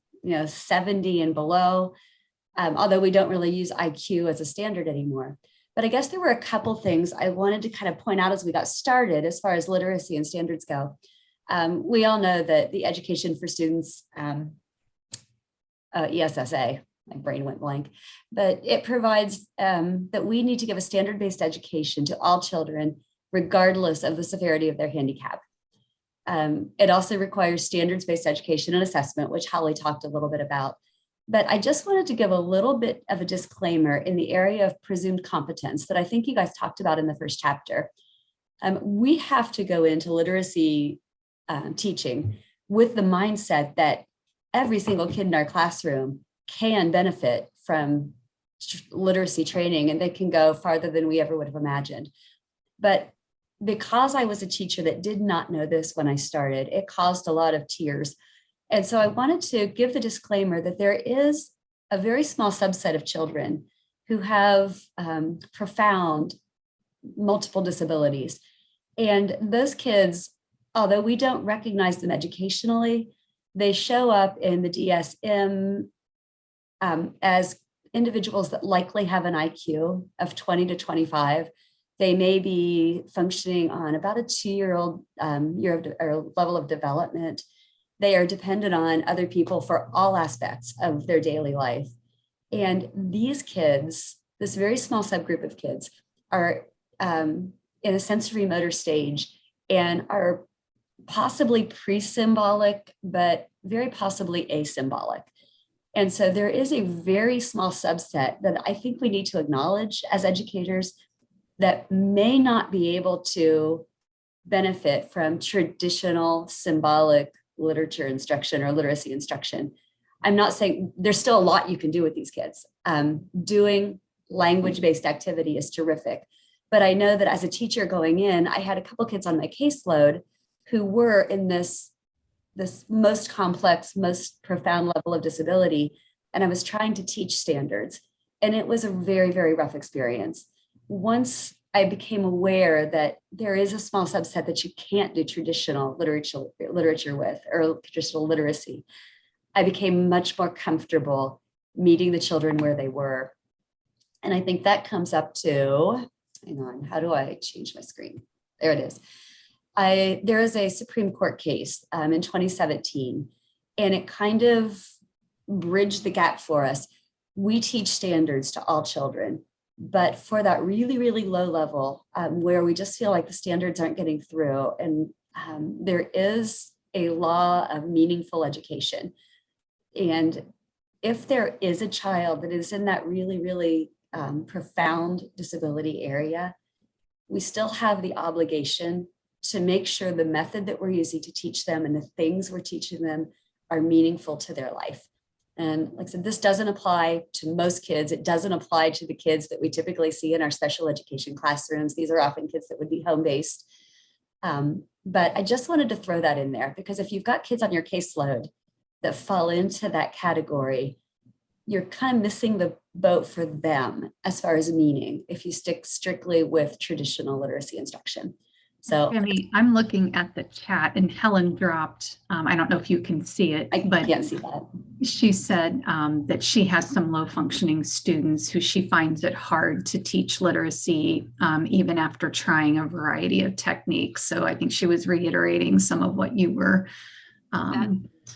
70 and below, although we don't really use IQ as a standard anymore. But I guess there were a couple things I wanted to kind of point out as we got started as far as literacy and standards go. We all know that the Education for Students, ESSA, my brain went blank, but it provides that we need to give a standard-based education to all children, regardless of the severity of their handicap. It also requires standards-based education and assessment, which Holly talked a little bit about. But I just wanted to give a little bit of a disclaimer in the area of presumed competence that I think you guys talked about in the first chapter. We have to go into literacy teaching with the mindset that every single kid in our classroom can benefit from literacy training, and they can go farther than we ever would have imagined. But because I was a teacher that did not know this when I started, it caused a lot of tears. And so I wanted to give the disclaimer that there is a very small subset of children who have profound multiple disabilities. And those kids, although we don't recognize them educationally, they show up in the DSM as individuals that likely have an IQ of 20 to 25. They may be functioning on about a 2-year-old level of development. They are dependent on other people for all aspects of their daily life. And these kids, this very small subgroup of kids, are in a sensory motor stage and are possibly pre-symbolic, but very possibly asymbolic. And so there is a very small subset that I think we need to acknowledge as educators that may not be able to benefit from traditional symbolic literature instruction or literacy instruction. I'm not saying there's still a lot you can do with these kids. Doing language-based activity is terrific. But I know that as a teacher going in, I had a couple kids on my caseload who were in this most complex, most profound level of disability. And I was trying to teach standards. And it was a very, very rough experience. Once I became aware that there is a small subset that you can't do traditional literature with, or traditional literacy, I became much more comfortable meeting the children where they were. And I think that comes up to, hang on, how do I change my screen? There it is. There is a Supreme Court case in 2017, and it kind of bridged the gap for us. We teach standards to all children, but for that really, really low level where we just feel like the standards aren't getting through, and there is a law of meaningful education. And if there is a child that is in that really, really profound disability area, we still have the obligation to make sure the method that we're using to teach them and the things we're teaching them are meaningful to their life. And like I said, this doesn't apply to most kids. It doesn't apply to the kids that we typically see in our special education classrooms. These are often kids that would be home-based. But I just wanted to throw that in there, because if you've got kids on your caseload that fall into that category, you're kind of missing the boat for them as far as meaning if you stick strictly with traditional literacy instruction. So Tammy, I'm looking at the chat, and Helen dropped, I don't know if you can see it, I but can't see that. she said that she has some low functioning students who she finds it hard to teach literacy even after trying a variety of techniques. So I think she was reiterating some of what you were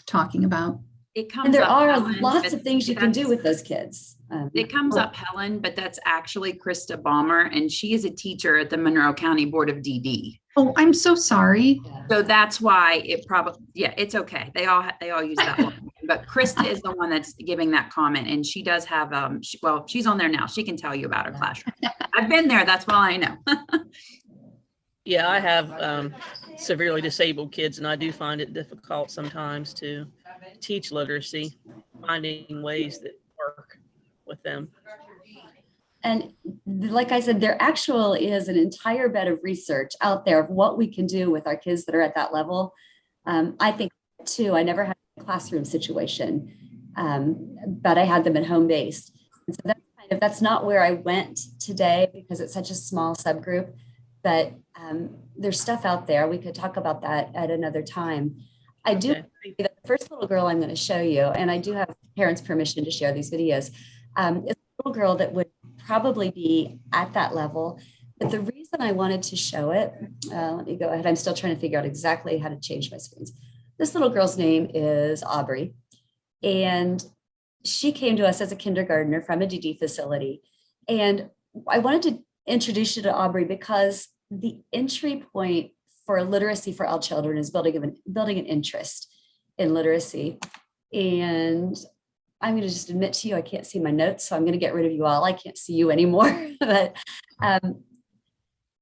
talking about. It comes And there up, are Helen, lots but of things you can do that's- with those kids. It comes up, Helen, but that's actually Krista Balmer, and she is a teacher at the Monroe County Board of DD. Oh, I'm so sorry. So that's why it probably, yeah, it's okay. They all use that one. But Krista is the one that's giving that comment, and she does have, well, she's on there now. She can tell you about her classroom. I've been there. That's all I know. Yeah, I have severely disabled kids, and I do find it difficult sometimes to teach literacy, finding ways that work with them. And like I said, there actually is an entire bed of research out there of what we can do with our kids that are at that level. I think too, I never had a classroom situation, but I had them at home based. And so that's not where I went today because it's such a small subgroup, but there's stuff out there. We could talk about that at another time. I do, the first little girl I'm going to show you, and I do have parents' permission to share these videos, is a little girl that would probably be at that level. But the reason I wanted to show it, let me go ahead. I'm still trying to figure out exactly how to change my screens. This little girl's name is Aubrey, and she came to us as a kindergartner from a DD facility. And I wanted to introduce you to Aubrey because the entry point for literacy for all children is building an interest in literacy. And I'm going to just admit to you, I can't see my notes, so I'm going to get rid of you all. I can't see you anymore. But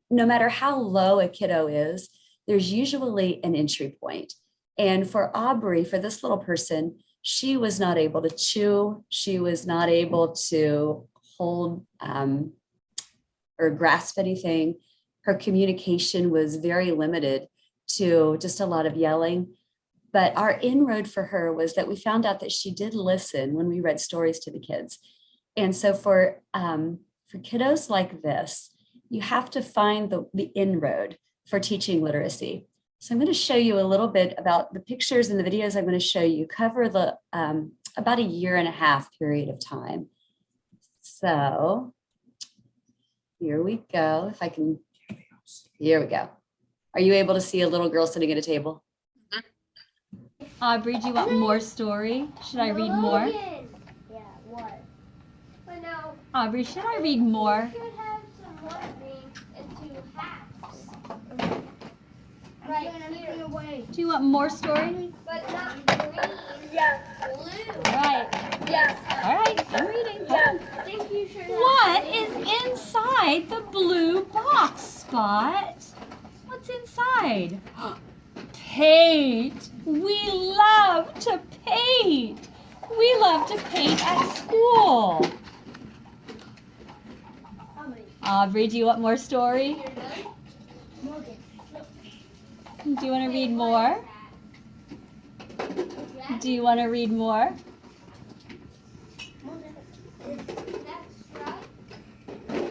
no matter how low a kiddo is, there's usually an entry point. And for Aubrey, for this little person, she was not able to chew. She was not able to hold or grasp anything. Her communication was very limited to just a lot of yelling. But our inroad for her was that we found out that she did listen when we read stories to the kids. And so for kiddos like this, you have to find the inroad for teaching literacy. So I'm going to show you a little bit about the pictures and the videos I'm going to show you cover the about a 1.5 year period of time. So here we go. If I can, here we go. Are you able to see a little girl sitting at a table? Aubrey, do you want more story? Should I read more? Yeah, what? But now, Aubrey, should I read more? we should have some morphing into hats. Right here. Away. Do you want more story? But not green. Yeah. Blue. Right. Yeah. All right, I'm reading. Yeah. I think you should have What is inside the blue box, Spot? What's inside? Paint. We love to paint. We love to paint at school. Aubrey, do you want more story? Do you want to read more? Do you want to read more?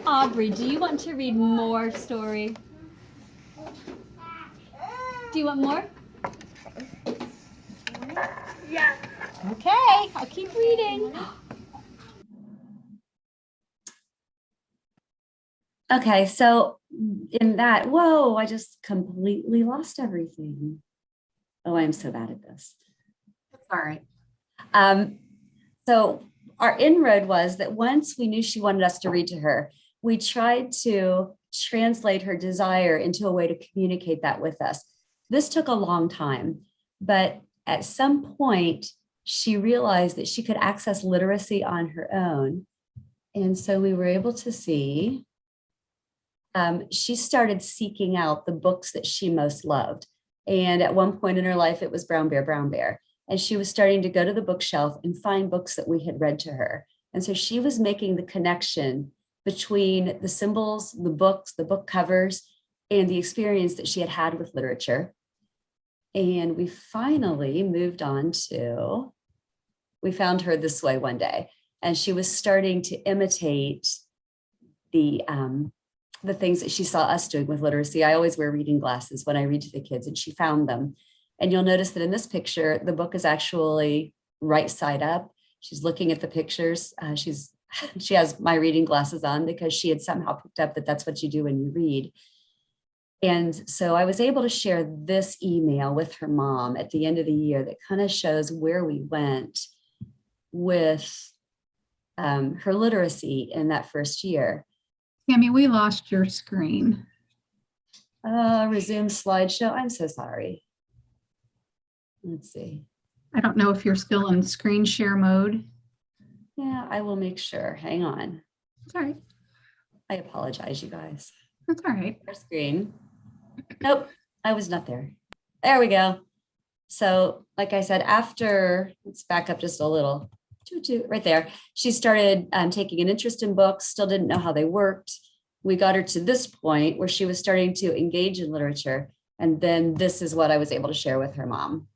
Aubrey, do you want to read more story? Do you want more? Yeah. Okay, I'll keep reading. Okay, so in that, whoa, I just completely lost everything. Oh, I'm so bad at this. All right. So our inroad was that once we knew she wanted us to read to her, we tried to translate her desire into a way to communicate that with us. This took a long time, but at some point, she realized that she could access literacy on her own. And so we were able to see, she started seeking out the books that she most loved. And at one point in her life, it was Brown Bear, Brown Bear. And she was starting to go to the bookshelf and find books that we had read to her. And so she was making the connection between the symbols, the books, the book covers, and the experience that she had had with literature. And we finally moved on to, we found her this way one day, and she was starting to imitate the things that she saw us doing with literacy. I always wear reading glasses when I read to the kids, and she found them. And you'll notice that in this picture, the book is actually right side up. She's looking at the pictures. She has my reading glasses on because she had somehow picked up that that's what you do when you read. And so I was able to share this email with her mom at the end of the year that kind of shows where we went with her literacy in that first year. Tammy, we lost your screen. Resume slideshow. I'm so sorry. Let's see. I don't know if you're still in screen share mode. Yeah, I will make sure. Hang on. It's all right. I apologize, you guys. That's all right. Our screen. Nope, I was not there. There we go. So like I said, after, let's back up just a little, right there. She started taking an interest in books, still didn't know how they worked. We got her to this point where she was starting to engage in literature. And then this is what I was able to share with her mom.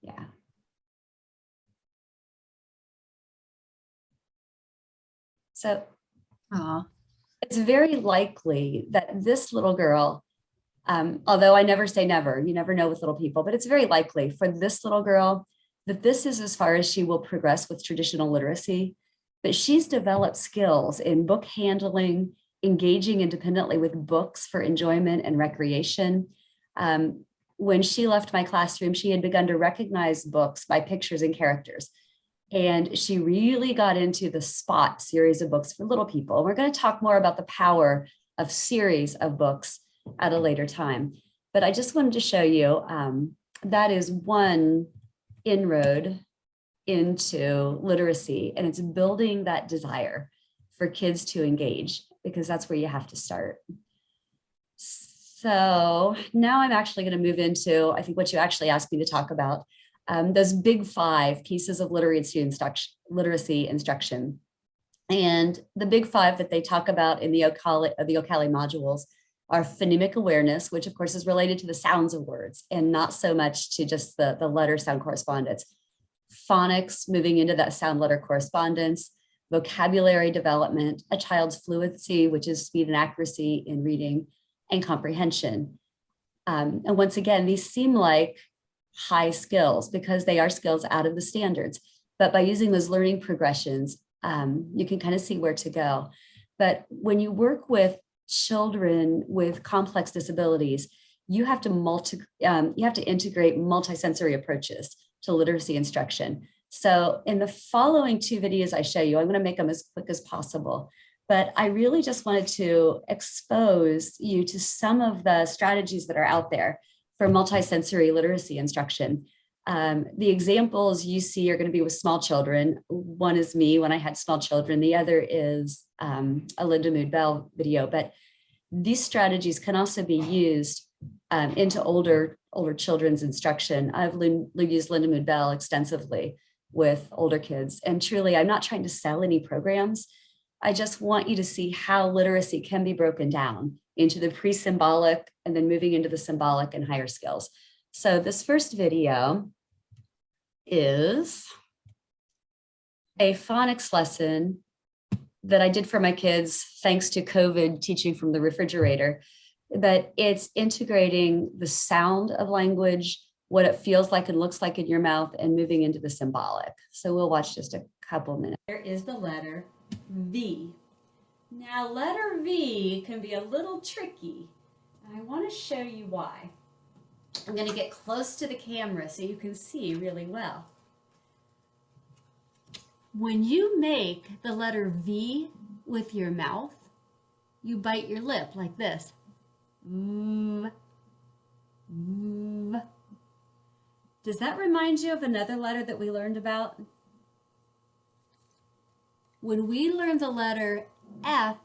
Yeah. So it's very likely that this little girl, although I never say never, you never know with little people, but it's very likely for this little girl that this is as far as she will progress with traditional literacy. But she's developed skills in book handling, engaging independently with books for enjoyment and recreation. When she left my classroom, she had begun to recognize books by pictures and characters. And she really got into the Spot series of books for little people. We're going to talk more about the power of series of books at a later time. But I just wanted to show you that is one inroad into literacy, and it's building that desire for kids to engage, because that's where you have to start. So now I'm actually going to move into, I think, what you actually asked me to talk about, those big 5 pieces of literacy instruction. And the big 5 that they talk about in the Ocali modules are phonemic awareness, which of course is related to the sounds of words and not so much to just the letter sound correspondence. Phonics, moving into that sound letter correspondence, vocabulary development, a child's fluency, which is speed and accuracy in reading, and comprehension. And once again, these seem like high skills because they are skills out of the standards. But by using those learning progressions, you can kind of see where to go. But when you work with children with complex disabilities, you have to integrate multisensory approaches to literacy instruction. So in the following 2 videos I show you, I'm going to make them as quick as possible. But I really just wanted to expose you to some of the strategies that are out there for multisensory literacy instruction. The examples you see are going to be with small children. One is me when I had small children. The other is a Linda Mood Bell video. But these strategies can also be used into older children's instruction. I've used Linda Mood Bell extensively with older kids. And truly, I'm not trying to sell any programs. I just want you to see how literacy can be broken down into the pre-symbolic and then moving into the symbolic and higher skills. So this first video is a phonics lesson that I did for my kids, thanks to COVID teaching from the refrigerator. But it's integrating the sound of language, what it feels like and looks like in your mouth, and moving into the symbolic. So we'll watch just a couple minutes. There is the letter V. Now, letter V can be a little tricky. I want to show you why. I'm going to get close to the camera so you can see really well. When you make the letter V with your mouth, you bite your lip like this. V. V. Does that remind you of another letter that we learned about? When we learned the letter F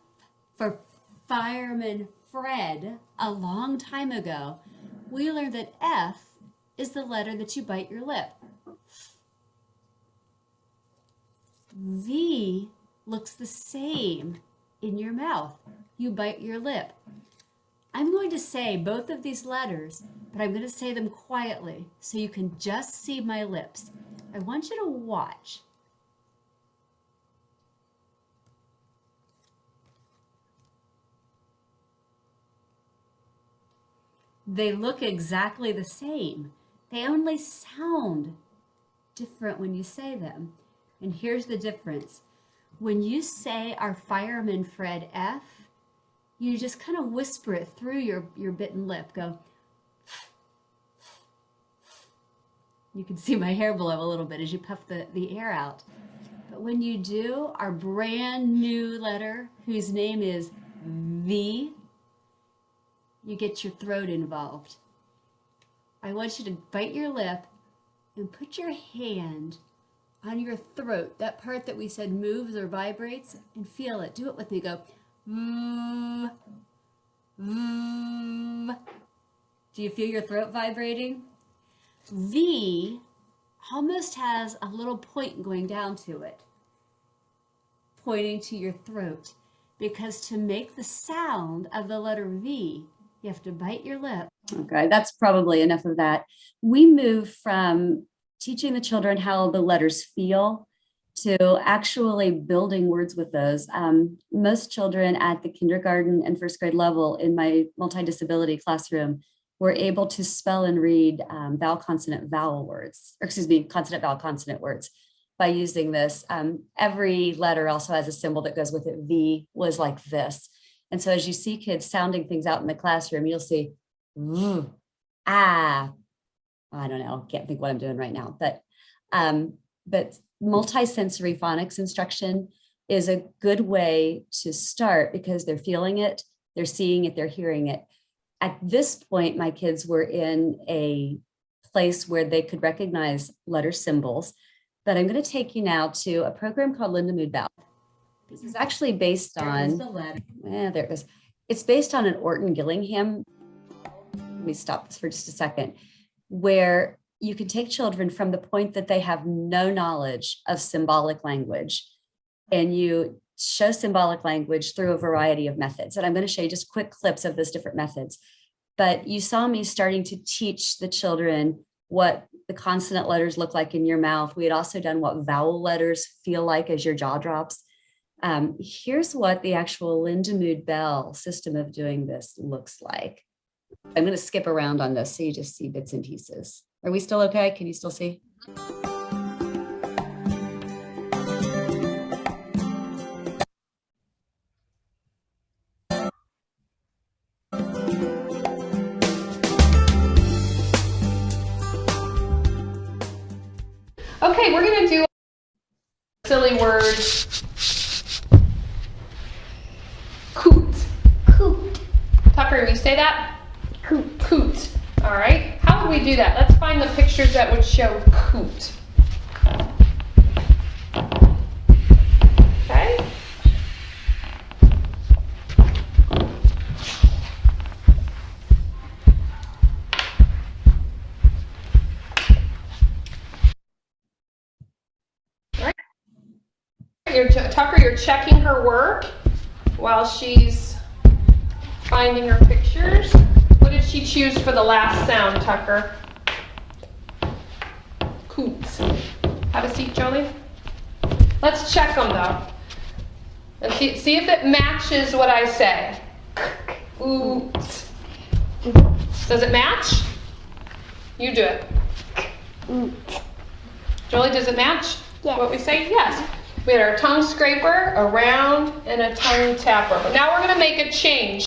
for Fireman Fred a long time ago, we learned that F is the letter that you bite your lip. V looks the same in your mouth. You bite your lip. I'm going to say both of these letters, but I'm going to say them quietly so you can just see my lips. I want you to watch. They look exactly the same. They only sound different when you say them. And here's the difference. When you say our fireman Fred F, you just kind of whisper it through your bitten lip. Go. You can see my hair blow a little bit as you puff the air out. But when you do our brand new letter, whose name is V, you get your throat involved. I want you to bite your lip and put your hand on your throat, that part that we said moves or vibrates, and feel it. Do it with me. Go. Do you feel your throat vibrating? V almost has a little point going down to it, pointing to your throat, because to make the sound of the letter V, you have to bite your lip. Okay, that's probably enough of that. We move from teaching the children how the letters feel to actually building words with those. Most children at the kindergarten and first grade level in my multi-disability classroom were able to spell and read vowel consonant vowel words, or excuse me, consonant vowel consonant words by using this. Every letter also has a symbol that goes with it. V was like this. And so as you see kids sounding things out in the classroom, you'll see, I don't know, can't think what I'm doing right now, but multisensory phonics instruction is a good way to start because they're feeling it, they're seeing it, they're hearing it. At this point, my kids were in a place where they could recognize letter symbols, but I'm going to take you now to a program called Linda Mood Bell. This is actually based on, there it goes. It's based on an Orton Gillingham. Let me stop this for just a second, where you can take children from the point that they have no knowledge of symbolic language, and you show symbolic language through a variety of methods. And I'm going to show you just quick clips of those different methods. But you saw me starting to teach the children what the consonant letters look like in your mouth. We had also done what vowel letters feel like as your jaw drops. Here's what the actual Linda Mood Bell system of doing this looks like. I'm going to skip around on this so you just see bits and pieces. Are we still okay? Can you still see? Okay, we're going to do a silly word. Coot. Coot. Tucker, you say that? Coot. Coot. All right. How would we do that? Let's find the pictures that would show coot. Okay. All right. Tucker, you're checking her work while she's finding her pictures. What did she choose for the last sound, Tucker? Coots. Have a seat, Jolie. Let's check them though. And see if it matches what I say. Oot. Does it match? You do it. Oot. Jolie, does it match Yes. what we say? Yes. We had our tongue scraper, a round, and a tongue tapper. But now we're going to make a change.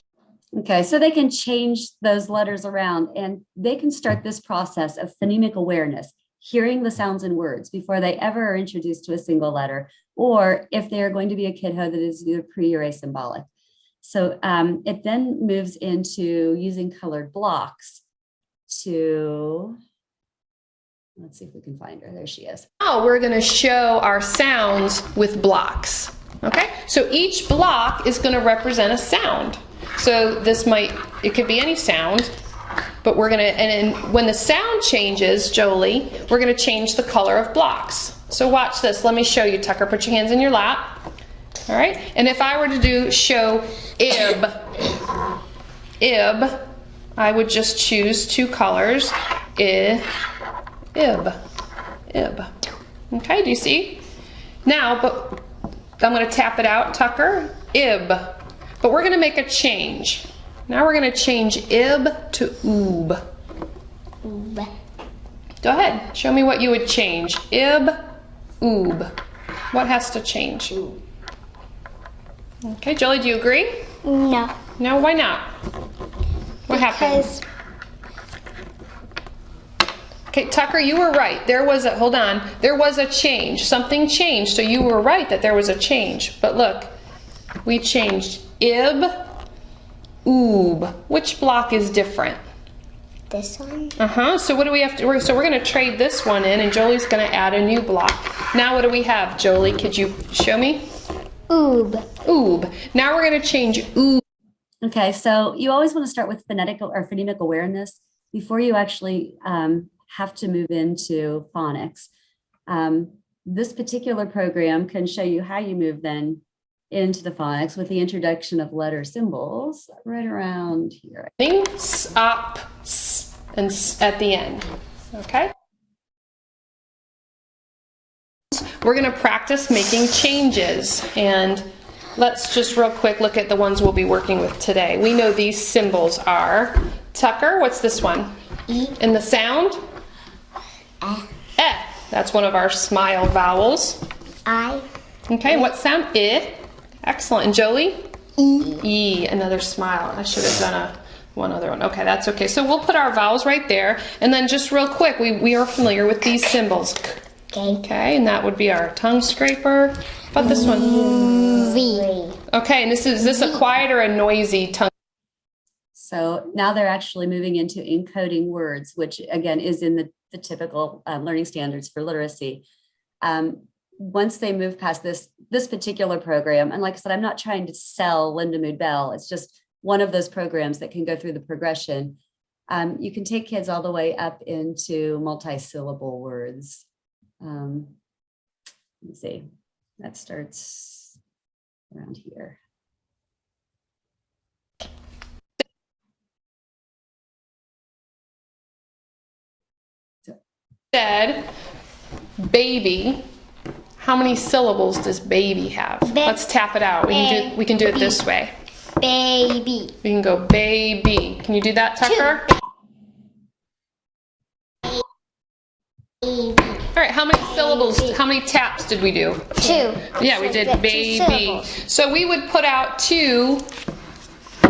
Okay, so they can change those letters around and they can start this process of phonemic awareness, hearing the sounds in words before they ever are introduced to a single letter, or if they're going to be a kidho that is either pre or asymbolic. So it then moves into using colored blocks to, let's see if we can find her. There she is. Now we're going to show our sounds with blocks. Okay, so each block is going to represent a sound. So it could be any sound, but we're going to, and when the sound changes, Jolie, we're going to change the color of blocks. So watch this. Let me show you, Tucker. Put your hands in your lap. All right, and if I were to show ib, I would just choose two colors, ib. Okay, do you see? Now, but I'm going to tap it out, Tucker, ib. But we're going to make a change. Now we're going to change ib to oob. Oob. Go ahead, show me what you would change. Ib, oob. What has to change? Okay, Jolie, do you agree? No. No, why not? What happened? Because Okay, Tucker, you were right. There was a, hold on, there was a change. Something changed, so you were right that there was a change. But look, we changed ib, oob. Which block is different? this one. So what do we have to, so we're gonna trade this one in and Jolie's gonna add a new block. Now what do we have, Jolie? Could you show me? Oob. Oob. Now we're gonna change oob. Okay, so you always want to start with phonemic awareness before you actually have to move into phonics. This particular program can show you how you move then into the phonics with the introduction of letter symbols right around here. Up, s, and s at the end, okay? We're gonna practice making changes, and let's just real quick look at the ones we'll be working with today. We know these symbols are, Tucker, what's this one? E. And the sound? Eh. That's one of our smile vowels. I. Okay, what sound? I. Excellent. And Jolie? E. E, another smile. I should have done one other one. Okay, that's okay. So we'll put our vowels right there. And then just real quick, we are familiar with these symbols. Okay. Okay, and that would be our tongue scraper. How about this one? V. Okay, and is this a quiet or a noisy tongue? So now they're actually moving into encoding words, which again is in the typical learning standards for literacy. Once they move past this particular program, and like I said, I'm not trying to sell Linda Mood Bell, it's just one of those programs that can go through the progression. You can take kids all the way up into multi-syllable words. Let me see, that starts around here. Said baby. How many syllables does baby have? Let's tap it out. We can do it this way. Baby. We can go baby. Can you do that, Tucker? Baby. All right, how many syllables, how many taps did we do? 2. Yeah, we did baby. So we would put out 2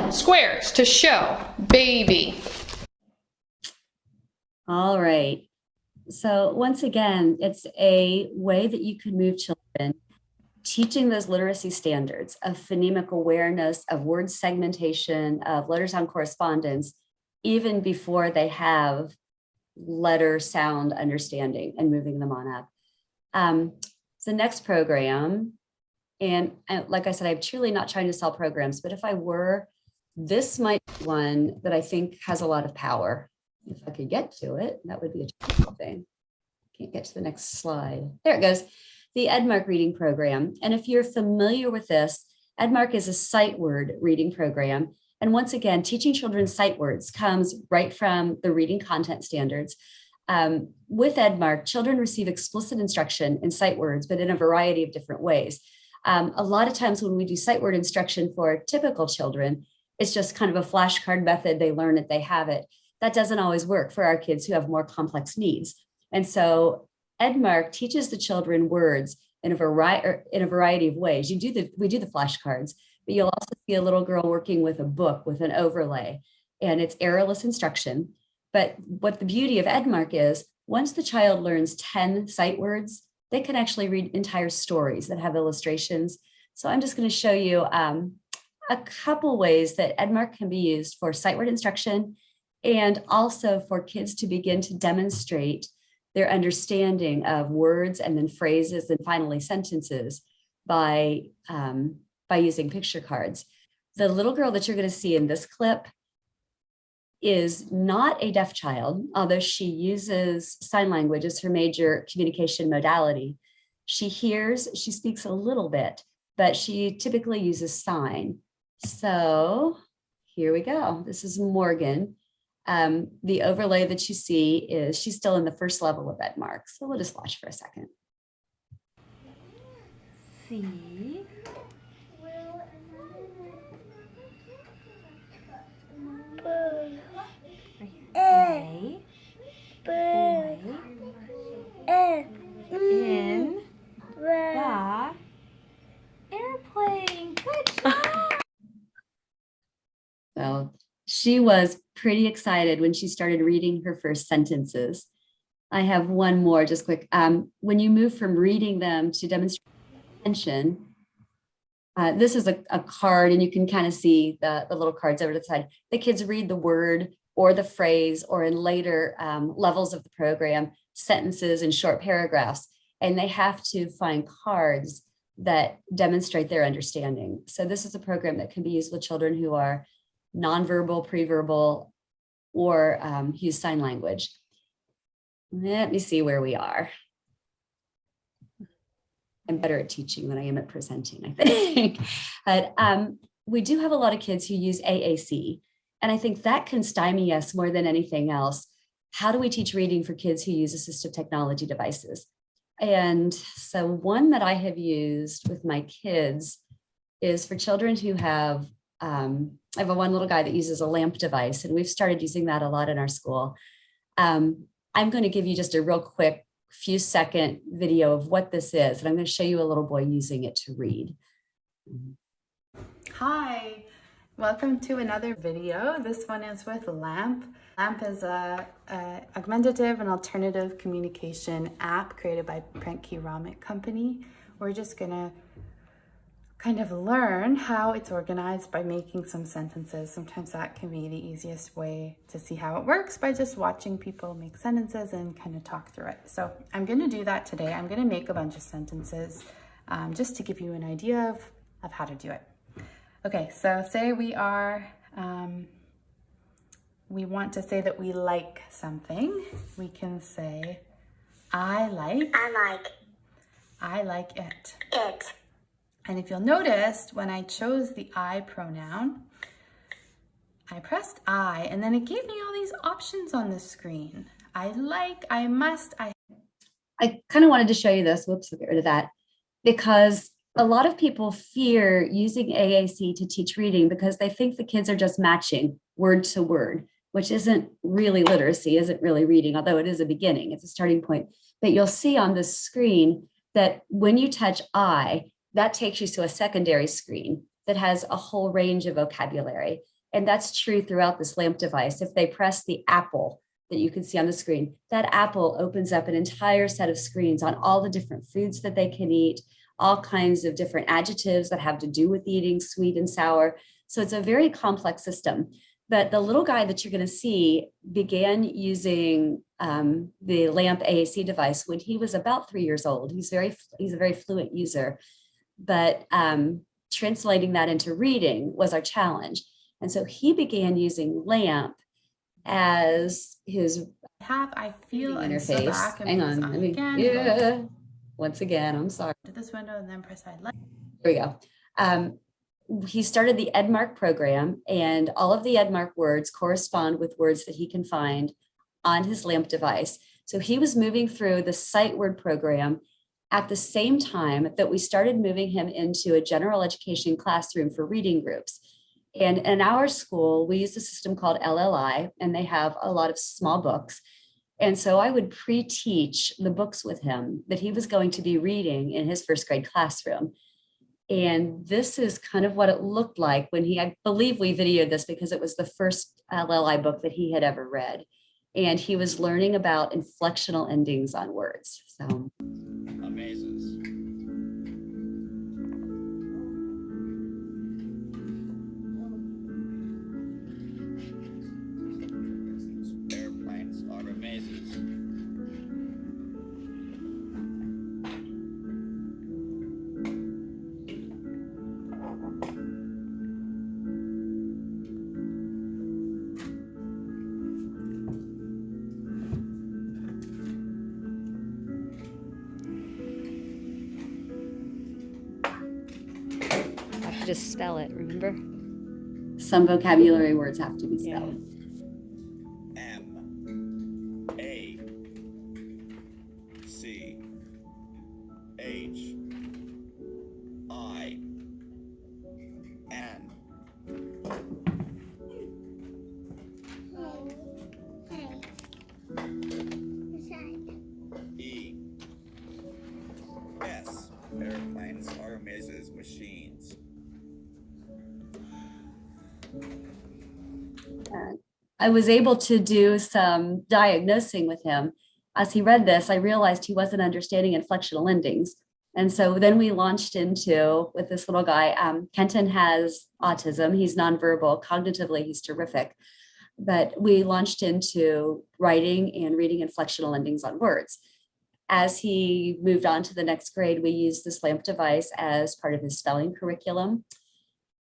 squares to show baby. All right. So once again, it's a way that you could move children, teaching those literacy standards of phonemic awareness, of word segmentation, of letter sound correspondence, even before they have letter sound understanding and moving them on up. The next program, and like I said, I'm truly not trying to sell programs, but if I were, this might be one that I think has a lot of power. If I could get to it, that would be a technical thing. Can't get to the next slide. There it goes. The Edmark reading program. And if you're familiar with this, Edmark is a sight word reading program. And once again, teaching children sight words comes right from the reading content standards. With Edmark, children receive explicit instruction in sight words, but in a variety of different ways. A lot of times when we do sight word instruction for typical children, it's just kind of a flashcard method. They learn it, they have it. That doesn't always work for our kids who have more complex needs. And so Edmark teaches the children words in a variety of ways. We do the flashcards, but you'll also see a little girl working with a book with an overlay, and it's errorless instruction. But what the beauty of Edmark is, once the child learns 10 sight words, they can actually read entire stories that have illustrations. So I'm just going to show you a couple ways that Edmark can be used for sight word instruction, and also for kids to begin to demonstrate their understanding of words and then phrases and finally sentences by using picture cards. The little girl that you're going to see in this clip is not a deaf child, although she uses sign language as her major communication modality. She hears, she speaks a little bit, but she typically uses sign. So here we go. This is Morgan. The overlay that you see is she's still in the first level of Edmark. So we'll just watch for a second. C. A. Boy. In the airplane. Good job. she was pretty excited when she started reading her first sentences. I have one more just quick. When you move from reading them to demonstration, this is a card, and you can kind of see the little cards over to the side. The kids read the word or the phrase, or in later levels of the program, sentences and short paragraphs, and they have to find cards that demonstrate their understanding. So this is a program that can be used with children who are nonverbal, preverbal, or use sign language. Let me see where we are. I'm better at teaching than I am at presenting, I think. But we do have a lot of kids who use AAC, and I think that can stymie us more than anything else. How do we teach reading for kids who use assistive technology devices? And so one that I have used with my kids is for children who have, I have one little guy that uses a lamp device, and we've started using that a lot in our school. I'm going to give you just a real quick few second video of what this is, and I'm going to show you a little boy using it to read. Hi, welcome to another video. This one is with LAMP. LAMP is a augmentative and alternative communication app created by Prentke Romich Company. We're just gonna kind of learn how it's organized by making some sentences. Sometimes that can be the easiest way to see how it works, by just watching people make sentences and kind of talk through it. So I'm gonna do that today. I'm gonna make a bunch of sentences just to give you an idea of how to do it. Okay, so say we are, we want to say that we like something. We can say, I like it. And if you'll notice, when I chose the I pronoun, I pressed I, and then it gave me all these options on the screen. I like, I must, I kind of wanted to show you this. Whoops, I'll get rid of that. Because a lot of people fear using AAC to teach reading because they think the kids are just matching word to word, which isn't really literacy, isn't really reading, although it is a beginning, it's a starting point. But you'll see on the screen that when you touch I, that takes you to a secondary screen that has a whole range of vocabulary. And that's true throughout this lamp device. If they press the apple that you can see on the screen, that apple opens up an entire set of screens on all the different foods that they can eat, all kinds of different adjectives that have to do with eating sweet and sour. So it's a very complex system. But the little guy that you're going to see began using the LAMP AAC device when he was about 3 years old. He's a very fluent user, but translating that into reading was our challenge. And so he began using LAMP as his I feel interface. Hang on, let me, once again, I'm sorry. To this window and then press I like. Here we go. He started the Edmark program, and all of the Edmark words correspond with words that he can find on his LAMP device. So he was moving through the sight word program at the same time that we started moving him into a general education classroom for reading groups. And in our school, we use a system called LLI, and they have a lot of small books. And so I would pre-teach the books with him that he was going to be reading in his first grade classroom. And this is kind of what it looked like when I believe we videoed this because it was the first LLI book that he had ever read. And he was learning about inflectional endings on words. So amazes. Airplanes are amazes. Just spell it, remember? some vocabulary words have to be spelled. Airplanes are Mrs. Machines. I was able to do some diagnosing with him. As he read this, I realized he wasn't understanding inflectional endings. And so then we launched into, with this little guy, Kenton has autism. He's nonverbal. Cognitively, he's terrific. But we launched into writing and reading inflectional endings on words. As he moved on to the next grade, we used this LAMP device as part of his spelling curriculum.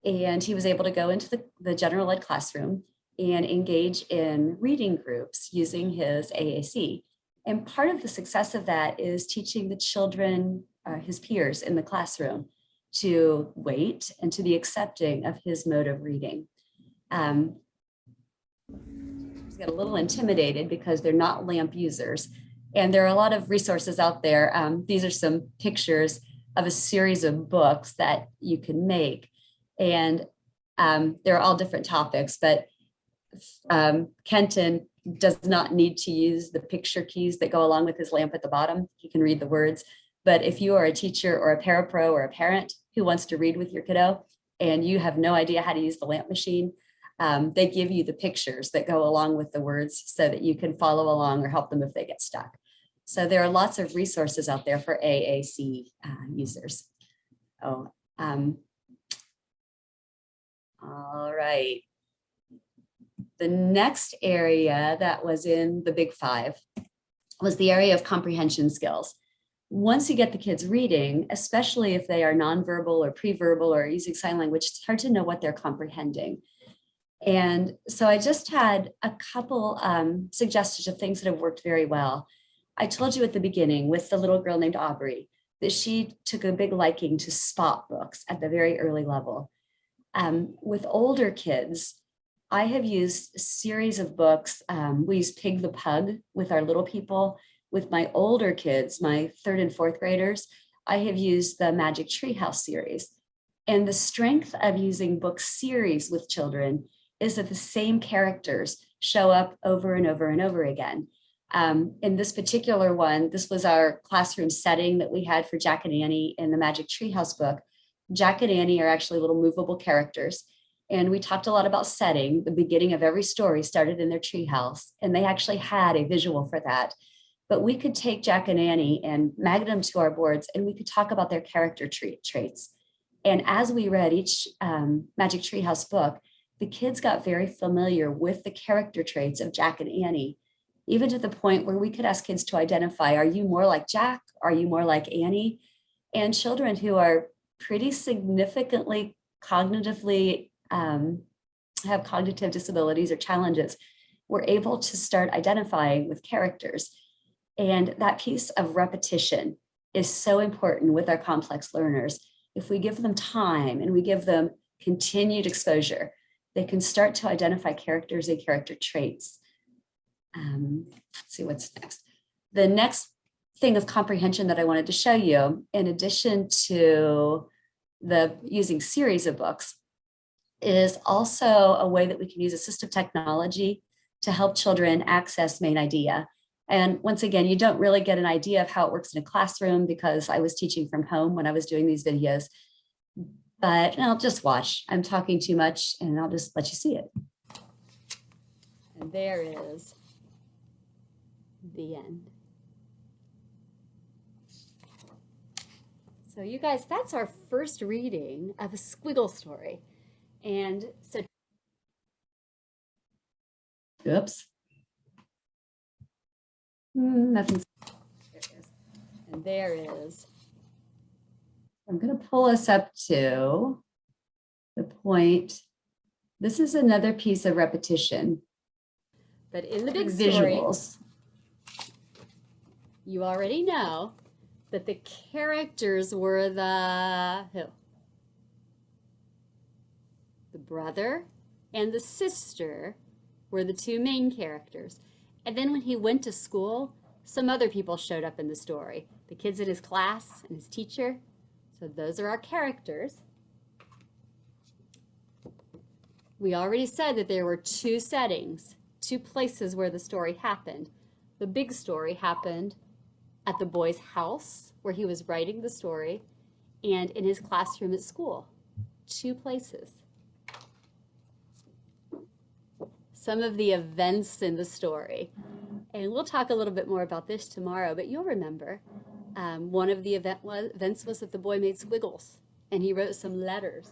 And he was able to go into the general ed classroom and engage in reading groups using his AAC. And part of the success of that is teaching the children, his peers in the classroom, to wait and to be accepting of his mode of reading. He's got a little intimidated because they're not LAMP users. And there are a lot of resources out there. These are some pictures of a series of books that you can make. And they're all different topics, but Kenton does not need to use the picture keys that go along with his LAMP at the bottom. He can read the words. But if you are a teacher or a parapro or a parent who wants to read with your kiddo and you have no idea how to use the LAMP machine, they give you the pictures that go along with the words so that you can follow along or help them if they get stuck. So there are lots of resources out there for AAC users. Oh, all right. The next area that was in the big five was the area of comprehension skills. Once you get the kids reading, especially if they are nonverbal or pre-verbal or using sign language, it's hard to know what they're comprehending. And so I just had a couple suggestions of things that have worked very well. I told you at the beginning with the little girl named Aubrey that she took a big liking to spot books at the very early level. With older kids, I have used a series of books. We use Pig the Pug with our little people. With my older kids, my 3rd and 4th graders, I have used the Magic Treehouse series. And the strength of using book series with children is that the same characters show up over and over and over again. In this particular one, this was our classroom setting that we had for Jack and Annie in the Magic Treehouse book. Jack and Annie are actually little movable characters. And we talked a lot about setting. The beginning of every story started in their treehouse, and they actually had a visual for that. But we could take Jack and Annie and magnet them to our boards, and we could talk about their character traits. And as we read each Magic Treehouse book, the kids got very familiar with the character traits of Jack and Annie, even to the point where we could ask kids to identify, are you more like Jack? Are you more like Annie? And children who are pretty significantly cognitively have cognitive disabilities or challenges were able to start identifying with characters. And that piece of repetition is so important with our complex learners. If we give them time and we give them continued exposure, they can start to identify characters and character traits. Let's see what's next. The next thing of comprehension that I wanted to show you, in addition to the using series of books, is also a way that we can use assistive technology to help children access main idea. And once again, you don't really get an idea of how it works in a classroom because I was teaching from home when I was doing these videos. But I'll just watch. I'm talking too much and I'll just let you see it. And there is the end. So you guys, that's our first reading of a squiggle story. And so, oops. Nothing. There it is. And there is. I'm going to pull us up to the point. This is another piece of repetition. But in the big visuals, you already know that the characters were who? The brother and the sister were the two main characters. And then when he went to school, some other people showed up in the story. The kids in his class and his teacher. So those are our characters. We already said that there were two settings, two places where the story happened. The big story happened at the boy's house where he was writing the story and in his classroom at school. Two places. some of the events in the story. And we'll talk a little bit more about this tomorrow, but you'll remember one of the events was that the boy made squiggles and he wrote some letters.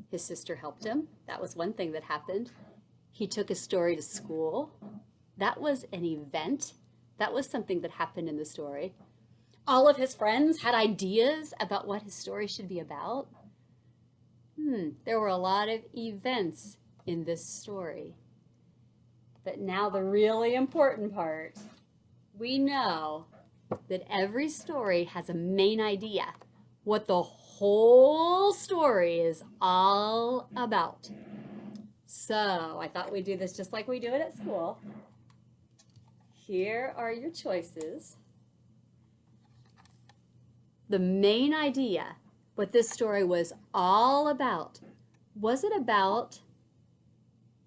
His sister helped him. That was one thing that happened. He took his story to school. That was an event. That was something that happened in the story. All of his friends had ideas about what his story should be about. There were a lot of events in this story. But now the really important part. We know that every story has a main idea, what the whole story is all about. So I thought we'd do this just like we do it at school. Here are your choices. The main idea, what this story was all about. Was it about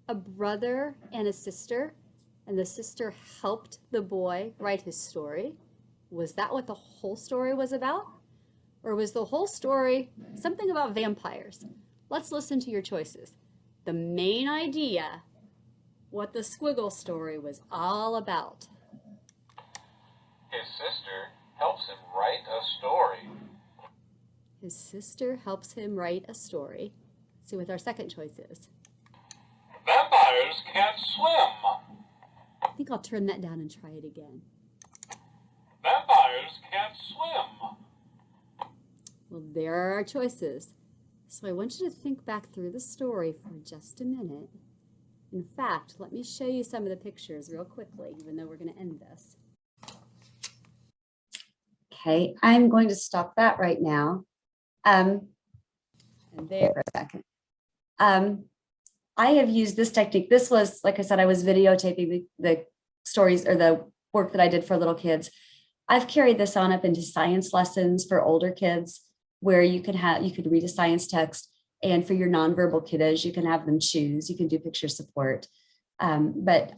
a brother and a sister, and the sister helped the boy write his story? Was that what the whole story was about? Or was the whole story something about vampires? Let's listen to your choices. The main idea, what the squiggle story was all about. His sister helps him write a story. His sister helps him write a story. Let's see what our second choice is. Vampires can't swim. I think I'll turn that down and try it again. Vampires can't swim. Well, there are our choices. So I want you to think back through the story for just a minute. In fact, let me show you some of the pictures real quickly, even though we're going to end this. Okay, I'm going to stop that right now. And there for a second. I have used this technique. This was, like I said, I was videotaping the stories or the work that I did for little kids. I've carried this on up into science lessons for older kids, where you could read a science text, and for your nonverbal kiddos, you can have them choose. You can do picture support. But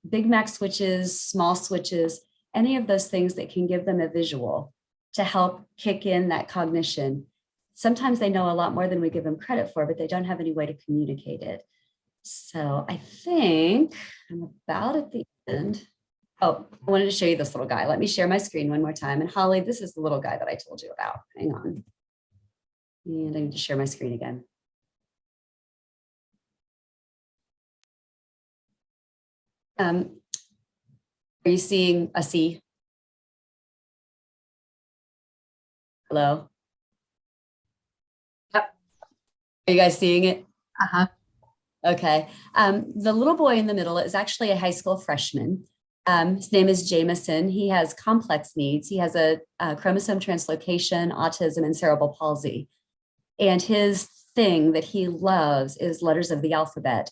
Big Mac switches, small switches, any of those things that can give them a visual to help kick in that cognition. Sometimes they know a lot more than we give them credit for, but they don't have any way to communicate it. So I think I'm about at the end. Oh, I wanted to show you this little guy. Let me share my screen one more time. And Holly, this is the little guy that I told you about. Hang on. And I need to share my screen again. Are you seeing a C? Hello? Yep. Are you guys seeing it? Uh-huh. Okay. The little boy in the middle is actually a high school freshman. His name is Jameson. He has complex needs. He has a chromosome translocation, autism, and cerebral palsy. And his thing that he loves is letters of the alphabet.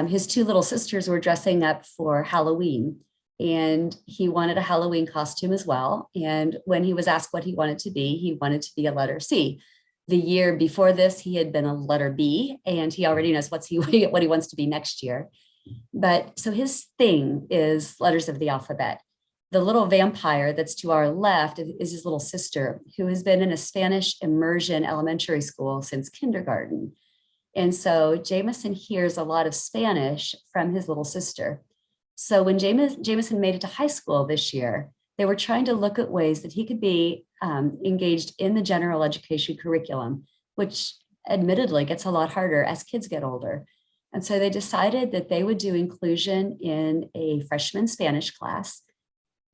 His two little sisters were dressing up for Halloween, and he wanted a Halloween costume as well. And when he was asked what he wanted to be a letter C. The year before this, he had been a letter B, and he already knows what he wants to be next year. But so his thing is letters of the alphabet. The little vampire that's to our left is his little sister, who has been in a Spanish immersion elementary school since kindergarten. And so Jameson hears a lot of Spanish from his little sister. So when Jameson made it to high school this year, they were trying to look at ways that he could be engaged in the general education curriculum, which admittedly gets a lot harder as kids get older. And so they decided that they would do inclusion in a freshman Spanish class.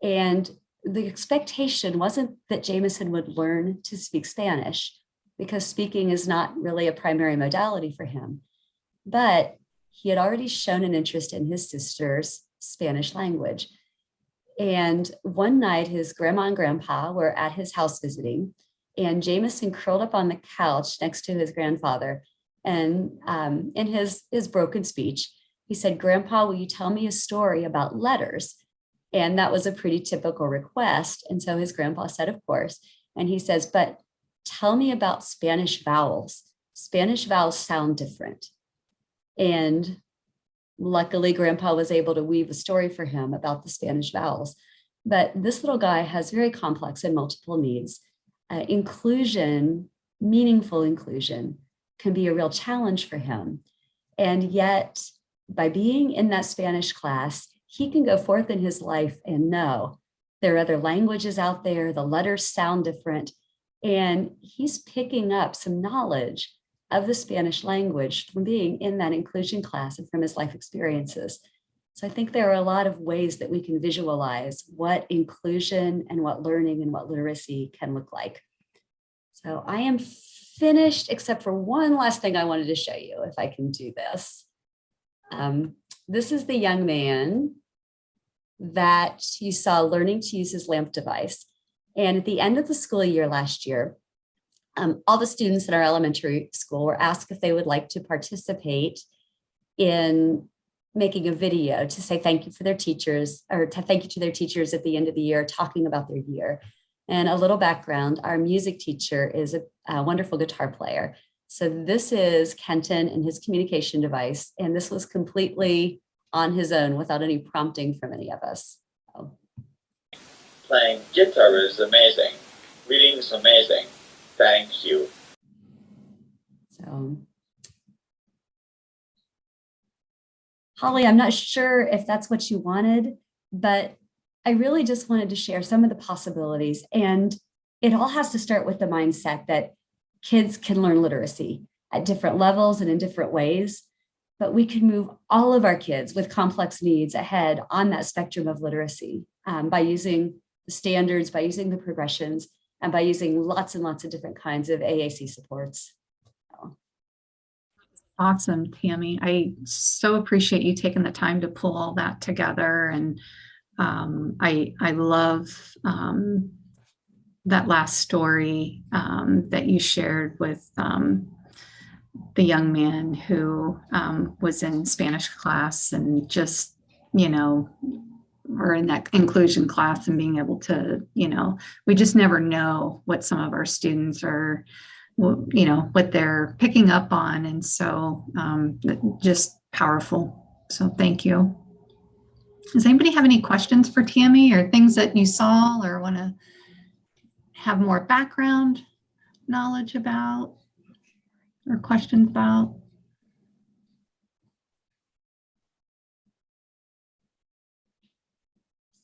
And the expectation wasn't that Jameson would learn to speak Spanish, because speaking is not really a primary modality for him. But he had already shown an interest in his sister's Spanish language. And one night, his grandma and grandpa were at his house visiting, and Jameson curled up on the couch next to his grandfather. And in his broken speech, he said, "Grandpa, will you tell me a story about letters?" And that was a pretty typical request. And so his grandpa said, "Of course." And he says, "But tell me about Spanish vowels. Spanish vowels sound different." And luckily, Grandpa was able to weave a story for him about the Spanish vowels. But this little guy has very complex and multiple needs. Inclusion, meaningful inclusion, can be a real challenge for him. And yet by being in that Spanish class, he can go forth in his life and know there are other languages out there, the letters sound different, and he's picking up some knowledge of the Spanish language from being in that inclusion class and from his life experiences. So I think there are a lot of ways that we can visualize what inclusion and what learning and what literacy can look like. So I am finished, except for one last thing I wanted to show you, if I can do this. This is the young man that you saw learning to use his LAMP device. And at the end of the school year last year, all the students in our elementary school were asked if they would like to participate in making a video to say thank you for their teachers, or to thank you to their teachers at the end of the year, talking about their year. And a little background, our music teacher is a wonderful guitar player. So this is Kenton and his communication device, and this was completely on his own without any prompting from any of us. So. Playing guitar is amazing. Reading is amazing. Thank you. So, Holly, I'm not sure if that's what you wanted, but I really just wanted to share some of the possibilities. And it all has to start with the mindset that kids can learn literacy at different levels and in different ways, but we can move all of our kids with complex needs ahead on that spectrum of literacy by using the standards, by using the progressions, and by using lots and lots of different kinds of AAC supports. Awesome, Tammy. I so appreciate you taking the time to pull all that together. And I love that last story that you shared with the young man who was in Spanish class and just, you know, or in that inclusion class and being able to, you know, we just never know what some of our students are, you know, what they're picking up on. And so just powerful. So thank you. Does anybody have any questions for Tammy or things that you saw or want to have more background knowledge about or questions about?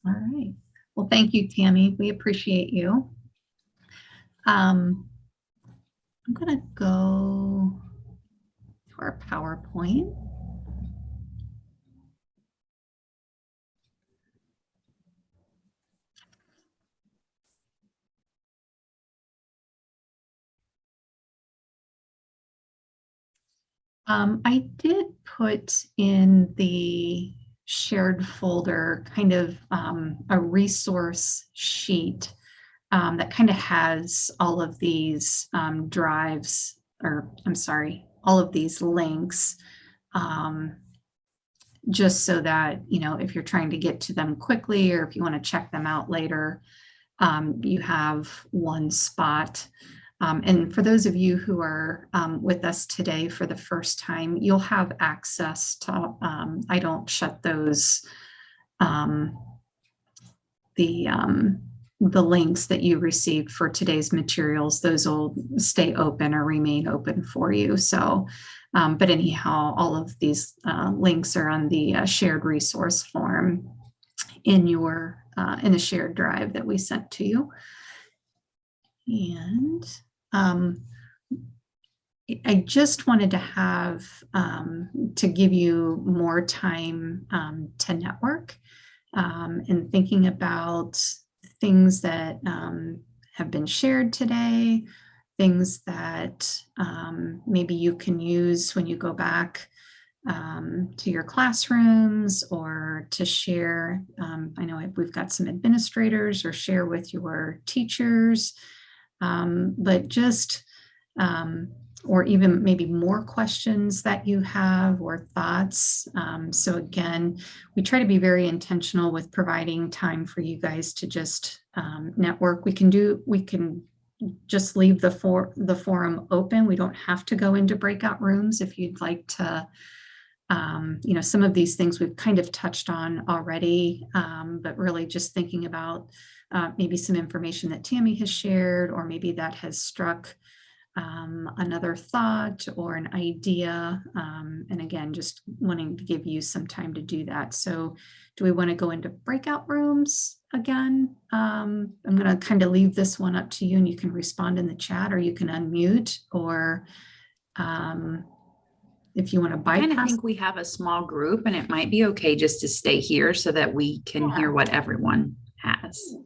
All right. Well, thank you, Tammy. We appreciate you. I'm going to go to our PowerPoint. I did put in the shared folder kind of a resource sheet that kind of has all of these drives, or I'm sorry, all of these links, just so that, you know, if you're trying to get to them quickly or if you want to check them out later, you have one spot. And for those of you who are with us today for the first time, you'll have access to, I don't shut those, the links that you received for today's materials, those will stay open or remain open for you. So, but anyhow, all of these links are on the shared resource form in your, in the shared drive that we sent to you. And I just wanted to have, to give you more time to network and thinking about things that have been shared today, things that maybe you can use when you go back to your classrooms or to share. I know we've got some administrators or share with your teachers, but just, or even maybe more questions that you have or thoughts. So again, we try to be very intentional with providing time for you guys to just network. We can just leave the forum open. We don't have to go into breakout rooms if you'd like to. You know, some of these things we've kind of touched on already, but really just thinking about maybe some information that Tammy has shared, or maybe that has struck another thought or an idea. And again, just wanting to give you some time to do that. So do we want to go into breakout rooms again? I'm going to kind of leave this one up to you, and you can respond in the chat, or you can unmute, or if you want to I kind of bypass. think we have a small group, and it might be okay just to stay here so that we can hear what everyone has.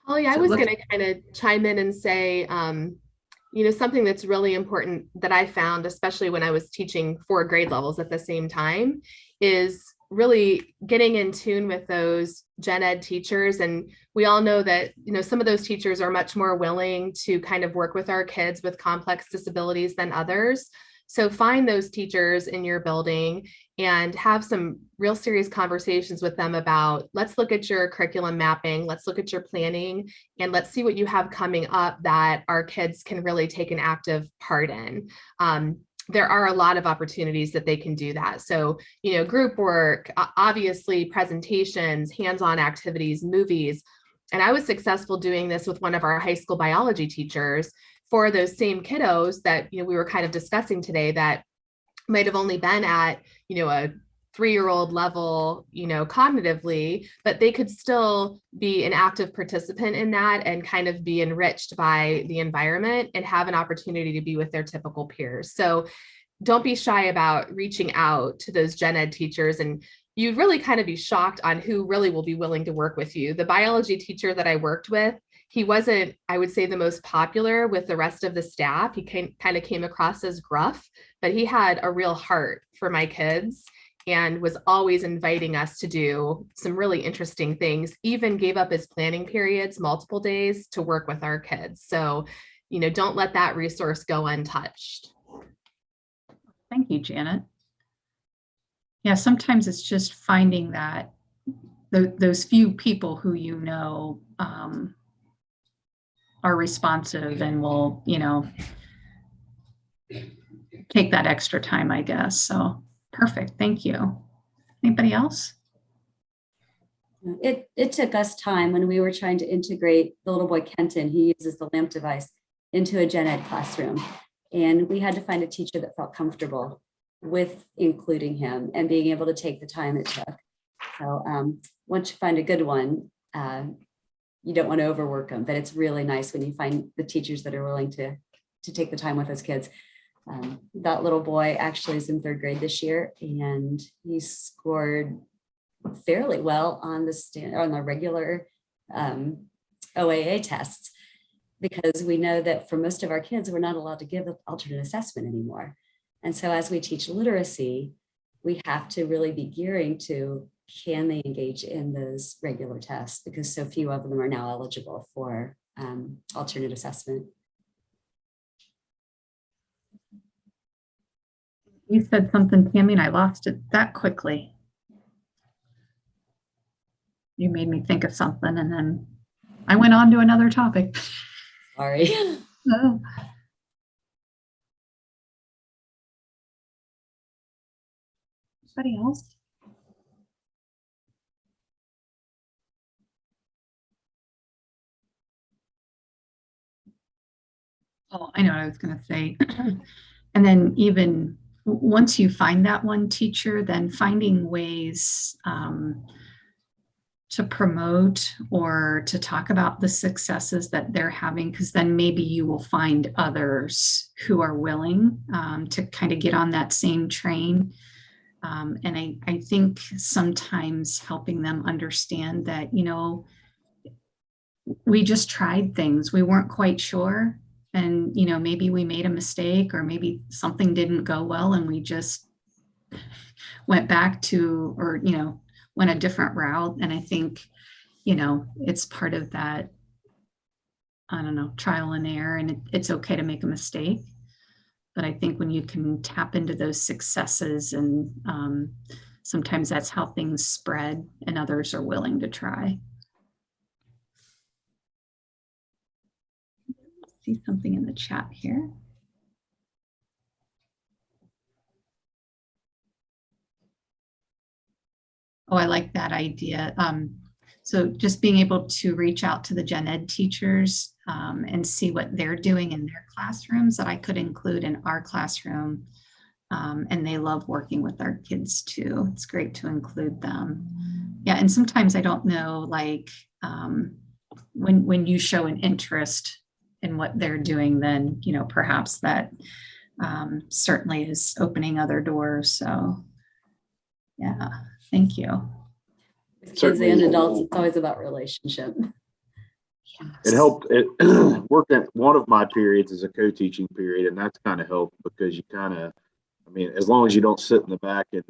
Holly, I was going to kind of chime in and say, you know, something that's really important that I found, especially when I was teaching 4 grade levels at the same time, is really getting in tune with those gen ed teachers. And we all know that, you know, some of those teachers are much more willing to kind of work with our kids with complex disabilities than others. So find those teachers in your building and have some real serious conversations with them about, let's look at your curriculum mapping, let's look at your planning, and let's see what you have coming up that our kids can really take an active part in. There are a lot of opportunities that they can do that. So, you know, group work, obviously presentations, hands-on activities, movies. And I was successful doing this with one of our high school biology teachers for those same kiddos that, you know, we were kind of discussing today that might have only been at, you know, a 3-year-old level, you know, cognitively, but they could still be an active participant in that and kind of be enriched by the environment and have an opportunity to be with their typical peers. So don't be shy about reaching out to those gen ed teachers, and you'd really kind of be shocked on who really will be willing to work with you. The biology teacher that I worked with, he wasn't, I would say, the most popular with the rest of the staff. He kind of came across as gruff, but he had a real heart for my kids and was always inviting us to do some really interesting things, even gave up his planning periods multiple days to work with our kids. So, you know, don't let that resource go untouched. Thank you, Janet. Yeah, sometimes it's just finding that those few people who you know are responsive and will, you know, take that extra time, I guess. So perfect. Thank you. Anybody else? It took us time when we were trying to integrate the little boy Kenton, he uses the LAMP device, into a gen ed classroom. And we had to find a teacher that felt comfortable with including him and being able to take the time it took. So once you find a good one, you don't want to overwork them, but it's really nice when you find the teachers that are willing to take the time with those kids. That little boy actually is in 3rd grade this year, and he scored fairly well on the regular OAA tests, because we know that for most of our kids, we're not allowed to give an alternate assessment anymore. And so as we teach literacy, we have to really be gearing to, can they engage in those regular tests, because so few of them are now eligible for alternate assessment. You said something, Tammy, and I lost it that quickly. You made me think of something, and then I went on to another topic. Sorry. Oh. Anybody else? Oh, I know what I was going to say. And then even once you find that one teacher, then finding ways to promote or to talk about the successes that they're having, because then maybe you will find others who are willing to kind of get on that same train. And I think sometimes helping them understand that, you know, we just tried things, we weren't quite sure. And, you know, maybe we made a mistake, or maybe something didn't go well and we just went back to, or, you know, went a different route. And I think, you know, it's part of that, I don't know, trial and error, and it's okay to make a mistake. But I think when you can tap into those successes, and sometimes that's how things spread and others are willing to try. See something in the chat here. Oh, I like that idea. So just being able to reach out to the gen ed teachers and see what they're doing in their classrooms that I could include in our classroom. And they love working with our kids too. It's great to include them. Yeah, and sometimes I don't know, like when you show an interest in what they're doing, then, you know, perhaps that certainly is opening other doors. So yeah, thank you. With kids and adults, it's always about relationship. It helped it work at one of my periods as a co-teaching period, and that's kind of helped because you kind of, I mean, as long as you don't sit in the back and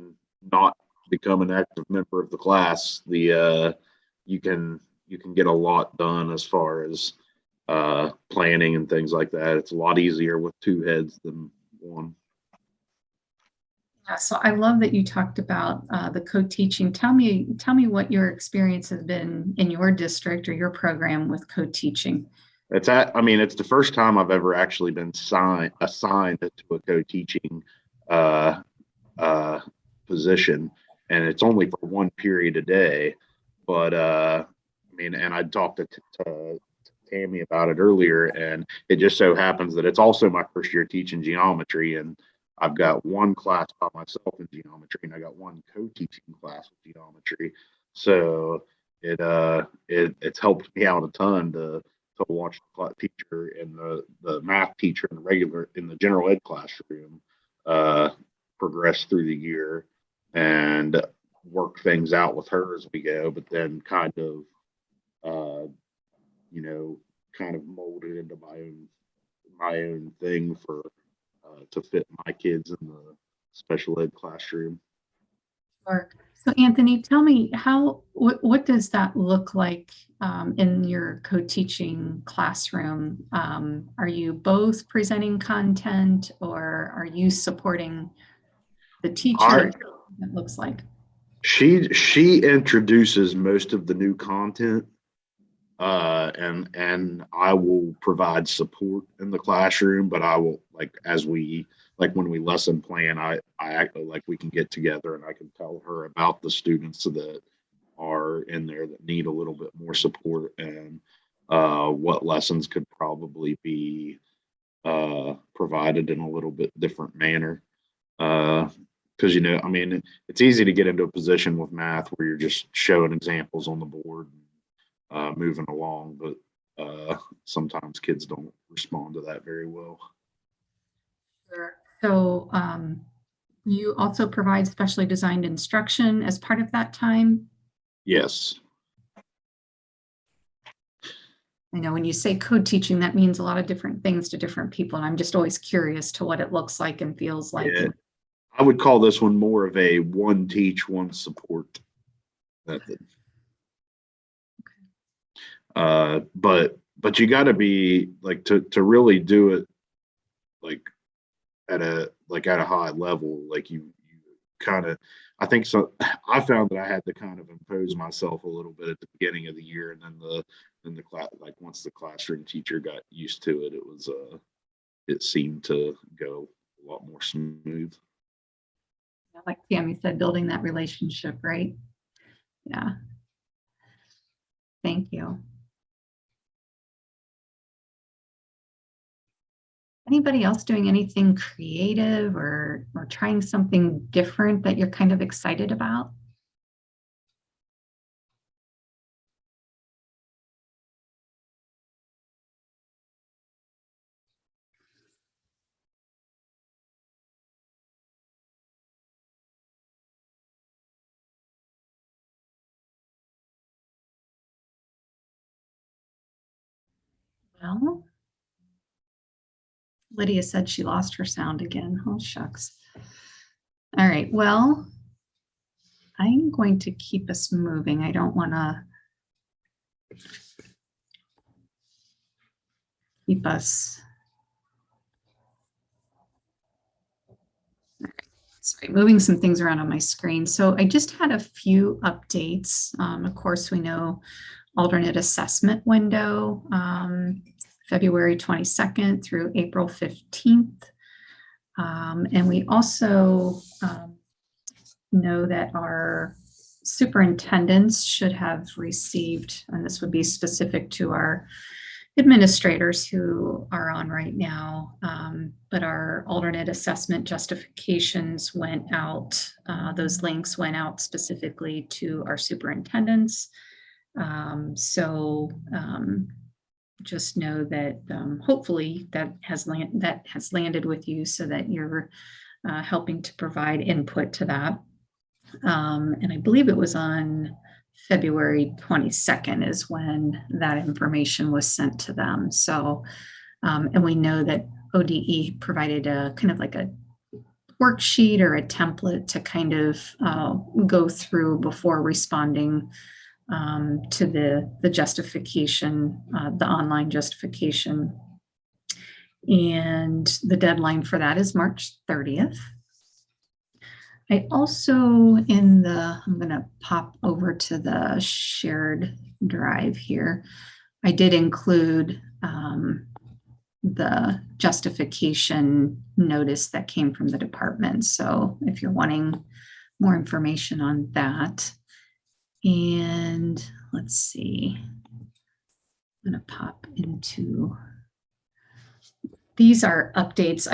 not become an active member of the class, you can get a lot done as far as planning and things like that. It's a lot easier with two heads than one. Yeah, so I love that you talked about the co-teaching. Tell me what your experience has been in your district or your program with co-teaching. It's the first time I've ever actually been assigned to a co-teaching position, and it's only for one period a day. But and I talked to Tammy about it earlier, and it just so happens that it's also my first year teaching geometry, and I've got one class by myself in geometry, and I got one co-teaching class with geometry. So it's helped me out a ton to watch the teacher and the math teacher in the general ed classroom progress through the year and work things out with her as we go, but then kind of mold it into my own thing for to fit my kids in the special ed classroom. Sure. So Anthony, tell me what does that look like in your co-teaching classroom? Are you both presenting content, or are you supporting the teacher? It looks like she introduces most of the new content, and I will provide support in the classroom, but I will, when we lesson plan, I act like we can get together and I can tell her about the students that are in there that need a little bit more support, and what lessons could probably be provided in a little bit different manner. Because, it's easy to get into a position with math where you're just showing examples on the board, moving along, but sometimes kids don't respond to that very well. Sure. So you also provide specially designed instruction as part of that time? Yes. I know when you say co-teaching, that means a lot of different things to different people, and I'm just always curious to what it looks like and feels like. Yeah. I would call this one more of a one teach, one support method. But you got to be to really do it at a high level. You kind of, I think so. I found that I had to kind of impose myself a little bit at the beginning of the year, and then the class, once the classroom teacher got used to it, it seemed to go a lot more smooth. Like Tammy said, building that relationship, right? Yeah. Thank you. Anybody else doing anything creative or trying something different that you're kind of excited about? Well, Lydia said she lost her sound again. Oh, shucks. All right, well, I'm going to keep us moving. I don't want to keep us. Sorry, moving some things around on my screen. So I just had a few updates. Of course, we know alternate assessment window, February 22nd through April 15th. And we also know that our superintendents should have received, and this would be specific to our administrators who are on right now, but our alternate assessment justifications went out. Those links went out specifically to our superintendents. Just know that hopefully that has landed with you so that you're helping to provide input to that. And I believe it was on February 22nd is when that information was sent to them. So, and we know that ODE provided a kind of like a worksheet or a template to kind of go through before responding to the justification, the online justification. And the deadline for that is March 30th. I also I'm going to pop over to the shared drive here. I did include the justification notice that came from the department. So if you're wanting more information on that, and let's see, I'm going to pop into, these are updates.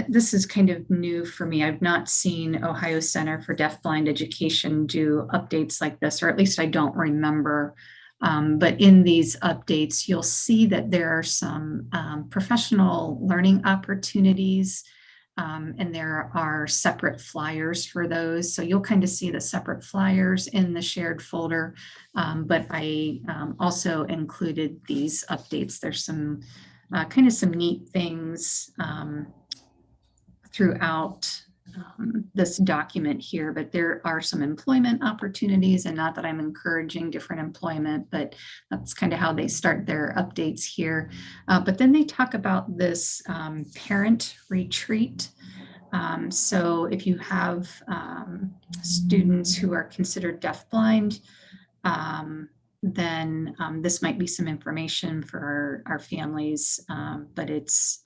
This is kind of new for me. I've not seen Ohio Center for Deafblind Education do updates like this, or at least I don't remember. But in these updates, you'll see that there are some professional learning opportunities, and there are separate flyers for those. So you'll kind of see the separate flyers in the shared folder, but I also included these updates. There's some kind of some neat things throughout this document here, but there are some employment opportunities, and not that I'm encouraging different employment, but that's kind of how they start their updates here. But then they talk about this parent retreat. So if you have students who are considered deafblind, then this might be some information for our families, but it's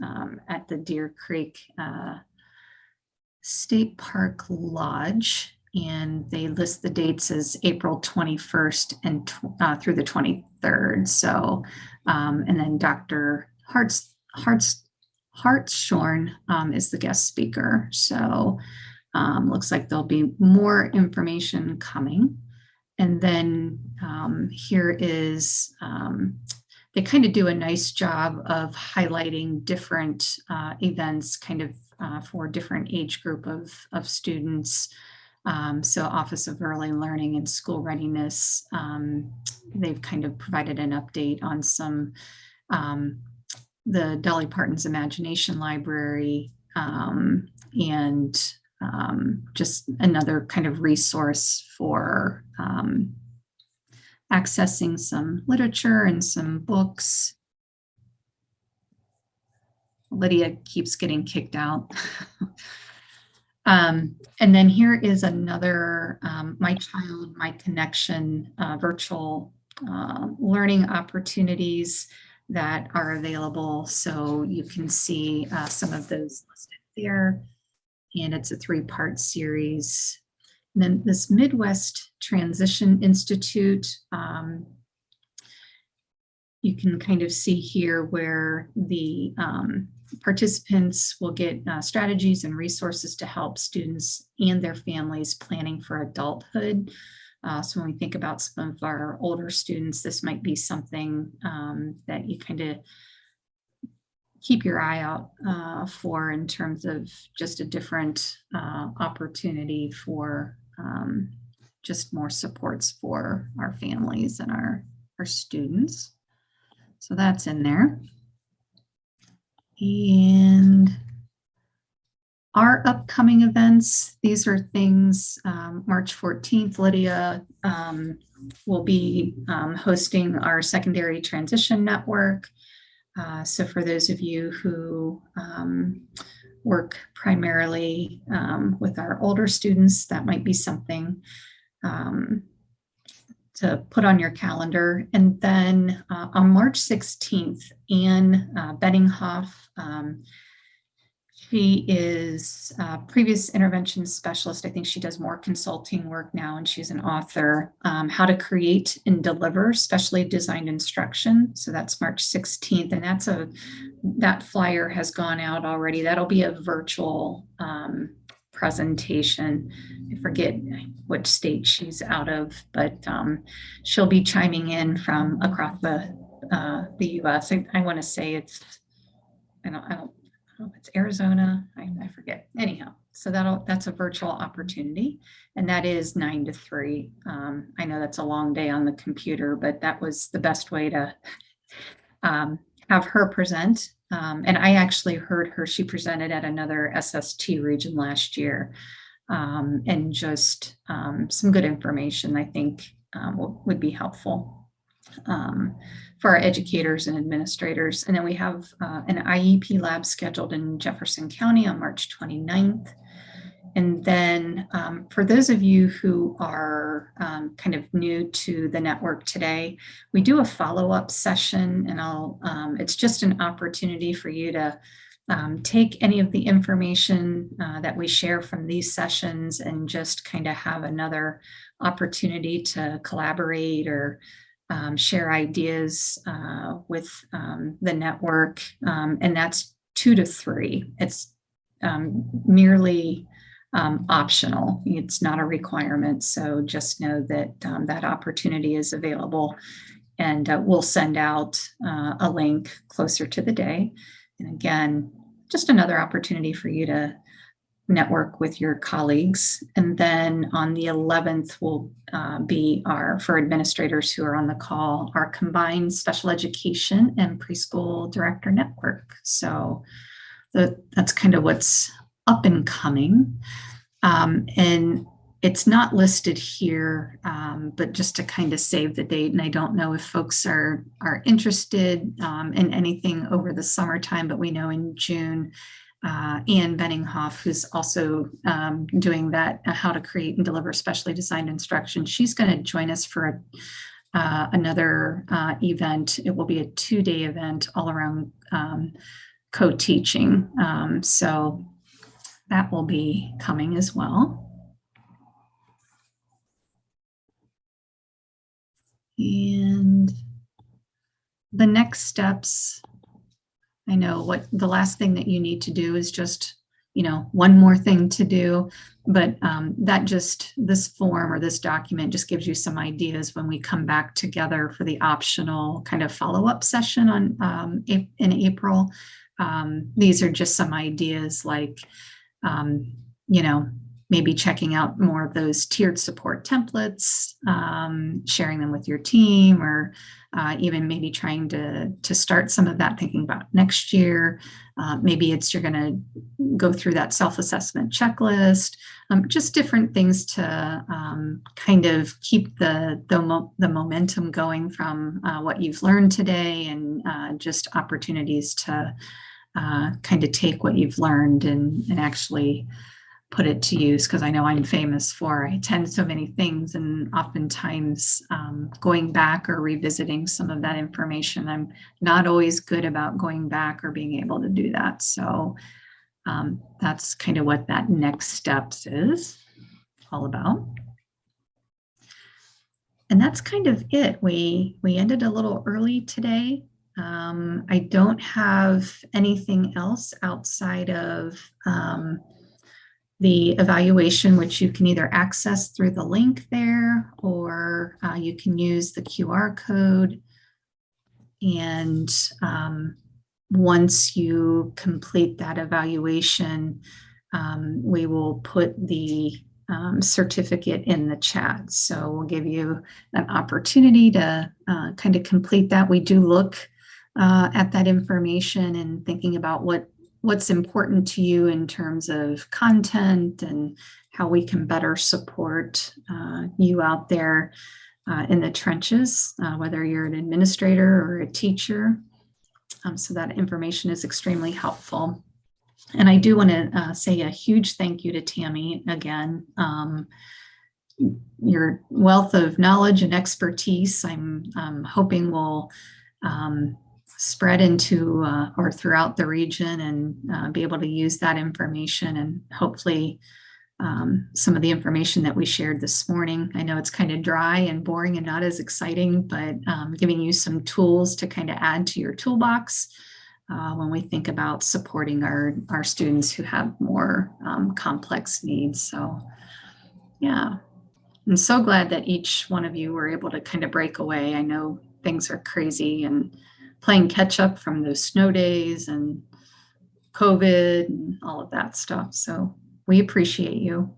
at the Deer Creek State Park Lodge, and they list the dates as April 21st and through the 23rd. So, and then Dr. Hartshorn is the guest speaker. So looks like there'll be more information coming. And then here is, they kind of do a nice job of highlighting different events kind of for different age group of students. So Office of Early Learning and School Readiness, they've kind of provided an update on some, the Dolly Parton's Imagination Library, and just another kind of resource for accessing some literature and some books. Lydia keeps getting kicked out. And then here is another My Child, My Connection virtual learning opportunities that are available. So you can see some of those listed there. And it's a 3-part series. And then this Midwest Transition Institute, you can kind of see here where the participants will get strategies and resources to help students and their families planning for adulthood. So when we think about some of our older students, this might be something that you kind of keep your eye out for in terms of just a different opportunity for just more supports for our families and our students. So that's in there. And our upcoming events, these are things, March 14th, Lydia will be hosting our secondary transition network. So for those of you who work primarily with our older students, that might be something to put on your calendar. And then on March 16th, Anne Benninghoff, She is a previous intervention specialist. I think she does more consulting work now, and she's an author. How to Create and Deliver Specially Designed Instruction. So that's March 16th, and that flyer has gone out already. That'll be a virtual presentation. I forget which state she's out of, but she'll be chiming in from across the U.S. I want to say I don't know if it's Arizona. I forget. Anyhow, so that's a virtual opportunity, and that is 9 to 3. I know that's a long day on the computer, but that was the best way to have her present. And I actually heard her. She presented at another SST region last year, and just some good information I think would be helpful for our educators and administrators. And then we have an IEP lab scheduled in Jefferson County on March 29th. And then for those of you who are kind of new to the network today, we do a follow-up session, and it's just an opportunity for you to take any of the information that we share from these sessions and just kind of have another opportunity to collaborate or share ideas with the network, and that's 2 to 3. It's merely optional. It's not a requirement. So just know that that opportunity is available, and we'll send out a link closer to the day. And again, just another opportunity for you to network with your colleagues. And then on the 11th will be for administrators who are on the call, our combined special education and preschool director network. So that's kind of what's up and coming. And it's not listed here, but just to kind of save the date. And I don't know if folks are interested in anything over the summertime, but we know in June, Ann Benninghoff, who's also doing that, How to Create and Deliver Specially Designed Instruction. She's going to join us for another event. It will be a 2-day event all around co-teaching. So that will be coming as well. And the next steps, I know what the last thing that you need to do is just, one more thing to do, but this form or this document just gives you some ideas when we come back together for the optional kind of follow-up session in April. These are just some ideas like, maybe checking out more of those tiered support templates, sharing them with your team, or even maybe trying to start some of that, thinking about next year. Maybe you're going to go through that self-assessment checklist, just different things to kind of keep the momentum going from what you've learned today, and just opportunities to kind of take what you've learned and actually put it to use, because I know I'm famous for, I attend so many things, and oftentimes going back or revisiting some of that information, I'm not always good about going back or being able to do that. So that's kind of what that next steps is all about. And that's kind of it. We ended a little early today. I don't have anything else outside of the evaluation, which you can either access through the link there, or you can use the QR code. And once you complete that evaluation, we will put the certificate in the chat. So we'll give you an opportunity to kind of complete that. We do look at that information and thinking about what's important to you in terms of content and how we can better support you out there in the trenches, whether you're an administrator or a teacher. So that information is extremely helpful. And I do want to say a huge thank you to Tammy again. Your wealth of knowledge and expertise, I'm hoping will spread into or throughout the region and be able to use that information, and hopefully some of the information that we shared this morning. I know it's kind of dry and boring and not as exciting, but giving you some tools to kind of add to your toolbox when we think about supporting our students who have more complex needs. So yeah, I'm so glad that each one of you were able to kind of break away. I know things are crazy and playing catch up from those snow days and COVID and all of that stuff. So we appreciate you.